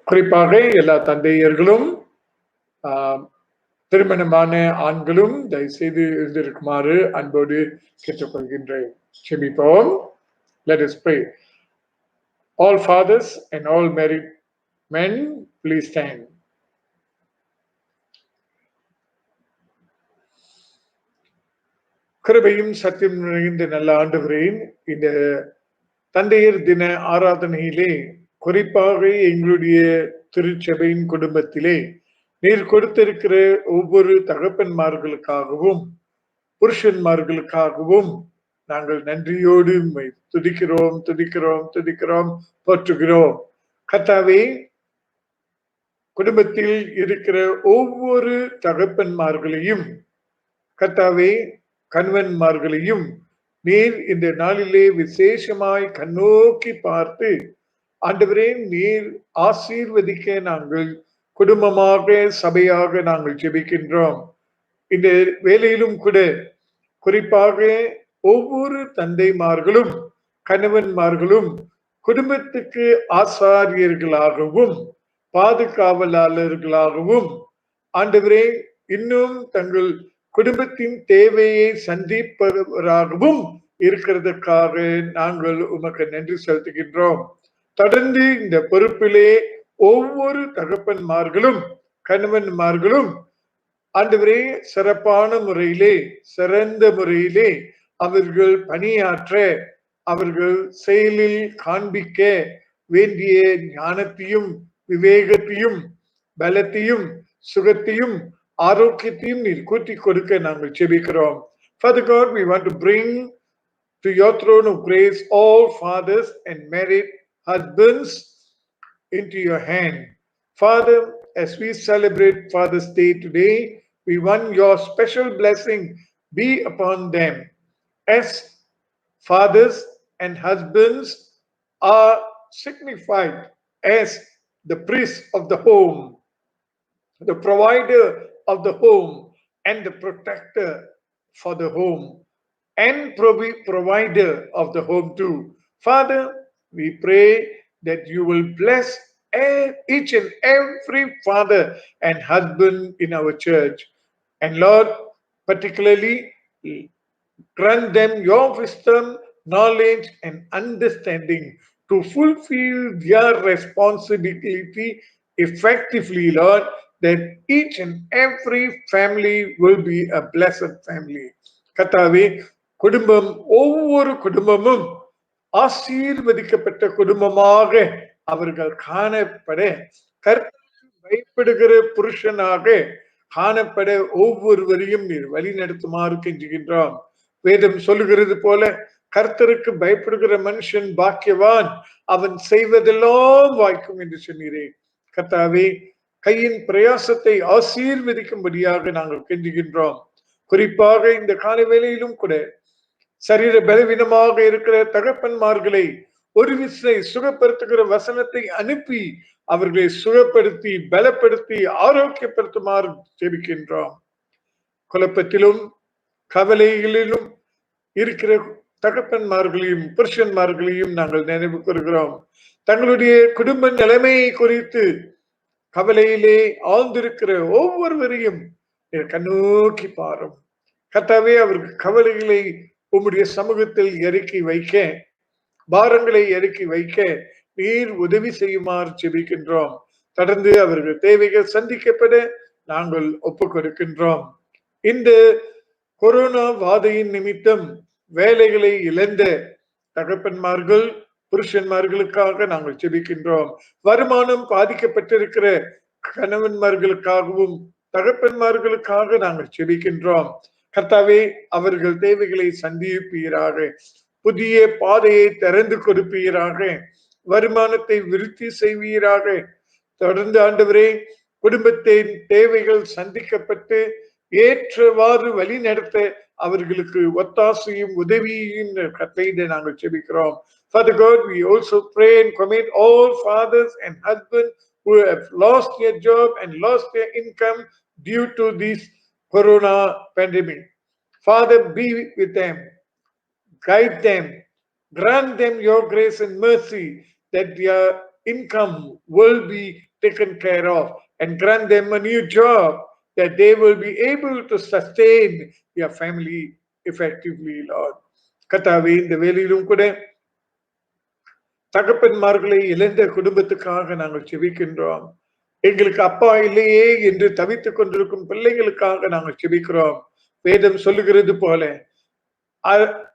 குறிப்பாக எல்லா தந்தையர்களும் திருமணமான ஆண்களும் தயவுசெய்து இருந்திருக்குமாறு அன்போடு கேட்டுக்கொள்கின்றேன். செபிப்போம். Let us pray. All fathers and all married men, please stand. கிருபையும் சத்தியம் நிறைந்த நல்ல ஆண்டவரே, இந்த தந்தையர் தின ஆராதனையிலே குறிப்பாக எங்களுடைய திருச்சபையின் குடும்பத்திலே நீர் கொடுத்திருக்கிற ஒவ்வொரு தகப்பன்மார்களுக்காகவும் புருஷன்மார்களுக்காகவும் நாங்கள் நன்றியோடு துதிக்கிறோம் துதிக்கிறோம் துதிக்கிறோம் போற்றுகிறோம். கர்த்தாவே, குடும்பத்தில் இருக்கிற ஒவ்வொரு தகப்பன்மார்களையும் கர்த்தாவே, கணவன்மார்களையும் நீர் இந்த நாளிலே விசேஷமாய் கண்ணோக்கி பார்த்து ஆண்டவரே நீர் ஆசீர்வதிக்க நாங்கள் குடும்பமாக சபையாக நாங்கள் ஜெபிக்கின்றோம். இந்த வேளையிலும் கூட குறிப்பாக ஒவ்வொரு தந்தைமார்களும் கணவன்மார்களும் குடும்பத்துக்கு ஆசாரியர்களாகவும் பாதுகாவலாளர்களாகவும் ஆண்டவரே இன்னும் தங்கள் குடும்பத்தின் தேவையை சந்திப்பவராகவும் இருக்கிறதுக்காக நாங்கள் உமக்கு நன்றி செலுத்துகின்றோம். தொடர்ந்து இந்த பொறுப்பிலே ஒவ்வொரு தகப்பன்மார்களும் கணவன்மார்களும் ஆண்டவரே சிறப்பான முறையிலே சிறந்த முறையிலே அவர்கள் பணியாற்ற அவர்கள் செயலில் காண்பிக்க வேண்டிய ஞானத்தையும் விவேகத்தையும் பலத்தையும் சுகத்தையும் ஆரோக்கியத்தையும் நீர் கூட்டிக் கொடுக்க நாங்கள் ஜெபிக்கிறோம். Father God, we want to bring to your throne of grace all fathers and married husbands into your hand. Father, as we celebrate Father's Day today, we want your special blessing be upon them. As fathers and husbands are signified as the priest of the home, the provider of the home, and the protector for the home, and provider of the home too. Father, we pray that you will bless each and every father and husband in our church. And Lord, particularly grant them your wisdom, knowledge, and understanding to fulfill their responsibility effectively, Lord, that each and every family will be a blessed family. கர்த்தாவே, குடும்பம் ஒவ்வொரு குடும்பமும் ஆசீர்வதிக்கப்பட்ட குடும்பமாக அவர்கள் காணப்பட கர்த்தருக்கு பயப்படுகிற புருஷனாக காணப்பட ஒவ்வொருவரையும் நீர் வழி நடத்துமாறு கெஞ்சுகின்றோம். வேதம் சொல்லுகிறது போல கர்த்தருக்கு பயப்படுகிற மனுஷன் பாக்கியவான், அவன் செய்வதெல்லாம் வாய்க்கும் என்று சொன்னீரே. கர்த்தாவே, கையின் பிரயாசத்தை ஆசீர்வதிக்கும்படியாக நாங்கள் கெஞ்சுகின்றோம். குறிப்பாக இந்த கால வேளையிலும் கூட சரீர பலவீனமாக இருக்கிற தகப்பன்மார்களை ஒரு விசை சுகப்படுத்துகிற வசனத்தை அனுப்பி அவர்களை சுகப்படுத்தி பலப்படுத்தி ஆரோக்கியப்படுத்துமாறு ஜெபிக்கின்றோம். குழப்பத்திலும் கவலைகளிலும் இருக்கிற தகப்பன்மார்களையும் புருஷன்மார்களையும் நாங்கள் நினைவு கூறுகிறோம். தங்களுடைய குடும்ப நிலைமையை குறித்து கவலையிலே ஆழ்ந்திருக்கிற ஒவ்வொருவரையும் கண்ணோக்கி பாரும். கர்த்தாவே, அவர்கள் கவலைகளை உம்முடைய சமூகத்தில் இறக்கி வைக்க, பாரங்களை இறக்கி வைக்க நீர் உதவி செய்யுமாறு ஜெபிக்கின்றோம். தொடர்ந்து அவர்கள் தேவைகள் சந்திக்கப்பட நாங்கள் ஒப்புக் கொடுக்கின்றோம். இந்த கொரோனா வாதையின் நிமித்தம் வேலைகளை இழந்த தகப்பன்மார்கள் புருஷன்மார்களுக்காக நாங்கள் ஜெபிக்கின்றோம். வருமானம் பாதிக்கப்பட்டிருக்கிற கணவன்மார்களுக்காகவும் தகப்பன்மார்களுக்காக நாங்கள் ஜெபிக்கின்றோம். கர்த்தாவே, அவர்கள் தேவைகளை சந்திப்பீராக, புதிய பாதையை திறந்து கொடுப்பீராக, வருமானத்தை விருத்தி செய்வீராக. தொடர்ந்து ஆண்டவரே, குடும்பத்தின் தேவைகள் சந்திக்கப்பட்டு ஏற்றவாறு வழி நடத்த அவர்களுக்கு ஒத்தாசையும் உதவியும் கட்டளையிட நாங்கள் ஜெபிக்கிறோம். Father God, we also pray and commit all fathers and husbands who have lost their job and lost their income due to this corona pandemic. Father, be with them, guide them, grant them your grace and mercy that their income will be taken care of, and grant them a new job that they will be able to sustain their family effectively, Lord. கர்த்தாவே, இந்த வேளையிலும் கூட தகப்பன்மார்களை இழந்த குடும்பத்துக்காக நாங்கள் ஜெபிக்கின்றோம். எங்களுக்கு அப்பா இல்லையே என்று தவித்துக் கொண்டிருக்கும் பிள்ளைகளுக்காக நாங்கள் ஜெபிக்கிறோம். வேதம் சொல்லுகிறது போல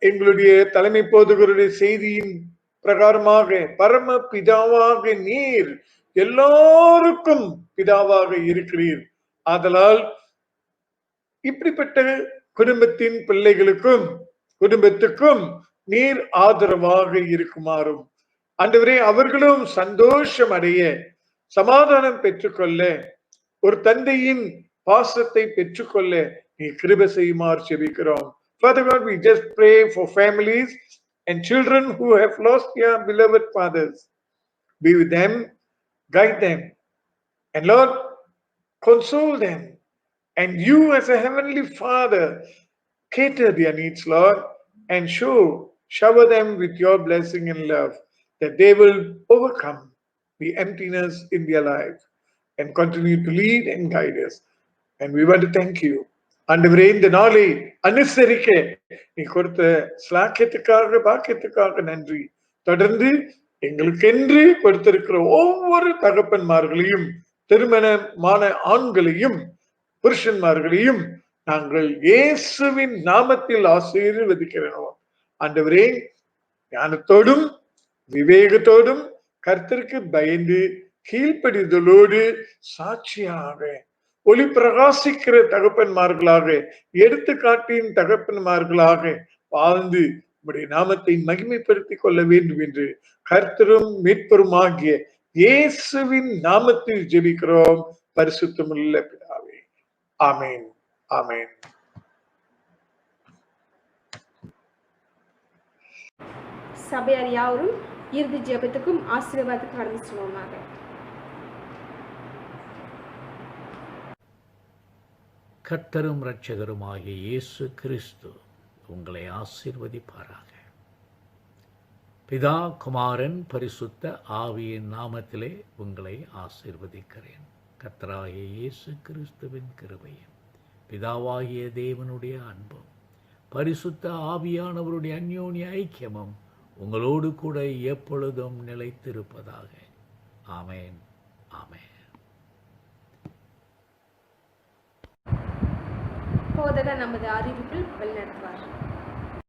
எங்களுடைய தலைமை போதகருடைய செய்தியின் பிரகாரமாக பரம பிதாவாக நீர் எல்லாருக்கும் பிதாவாக இருக்கிறீர். ஆதலால் இப்படிப்பட்ட குடும்பத்தின் பிள்ளைகளுக்கும் குடும்பத்துக்கும் நீர் ஆதரவாக இருக்குமாறும் ஆண்டவரே, அவர்களும் சந்தோஷம் அடைய, சமாதானம் பெற்றுக்கொள்ள, ஒரு தந்தையின் பாசத்தை பெற்றுக்கொள்ள நீ கிருபை செய்யுமாறு ஜெபிக்கிறோம். Father God, we just pray for families and children who have lost their beloved fathers. Be with them, guide them, and Lord, console them. And you as a heavenly Father, cater their needs, Lord, and shower them with your blessing and love. that they will overcome the emptiness in their life and continue to lead and guide us. And we want to thank you. ஆண்டவரே, இந்த நாளை அனுசரிக்க நீ கொடுத்த ஸ்லாக்கியத்துக்காக பாக்கியத்துக்காக நன்றி. தொடர்ந்து எங்களுக்கென்று கொடுத்திருக்கிற ஒவ்வொரு தகப்பன்மார்களையும், திருமணமான ஆண்களையும் புருஷன்மார்களையும் நாங்கள் இயேசுவின் நாமத்தில் ஆசீர்வதிக்கிறோம். ஆண்டவரே, ஞானத்தோடும் விவேகத்தோடும் கர்த்தருக்கு பயந்து கீழ்ப்படிதலோடு சாட்சியாக ஒளி பிரகாசிக்கிற தகப்பன்மார்களாக, எடுத்துக்காட்டின் தகப்பன்மார்களாக வாழ்ந்து உம்முடைய நாமத்தை மகிமைப்படுத்திக் கொள்ள வேண்டும் என்று கர்த்தரும் மீட்பருமாகிய இயேசுவின் நாமத்தில் ஜெபிக்கிறோம் பரிசுத்தமுள்ள பிதாவே. ஆமென், ஆமென். சபையார் யாவரும் இறுதி ஜெபத்துக்கும் ஆசீர்வாதத்துக்கும் கடந்து செல்வோமாக. கர்த்தரும் இரட்சகருமாகிய இயேசு கிறிஸ்து உங்களை ஆசீர்வதிப்பாராக. பிதா, குமாரன், பரிசுத்த ஆவியின் நாமத்திலே உங்களை ஆசீர்வதிக்கிறேன். கர்த்தராகிய இயேசு கிறிஸ்துவின் கிருபையும், பிதாவாகிய தேவனுடைய அன்பும், பரிசுத்த ஆவியானவருடைய அந்யோன்ய ஐக்கியமும் உங்களோடு கூட எப்பொழுதும் நிலைத்திருப்பதாக. ஆமென், ஆமென். போதகர் நமது அறிவிப்பில் வழிநடத்துவார்.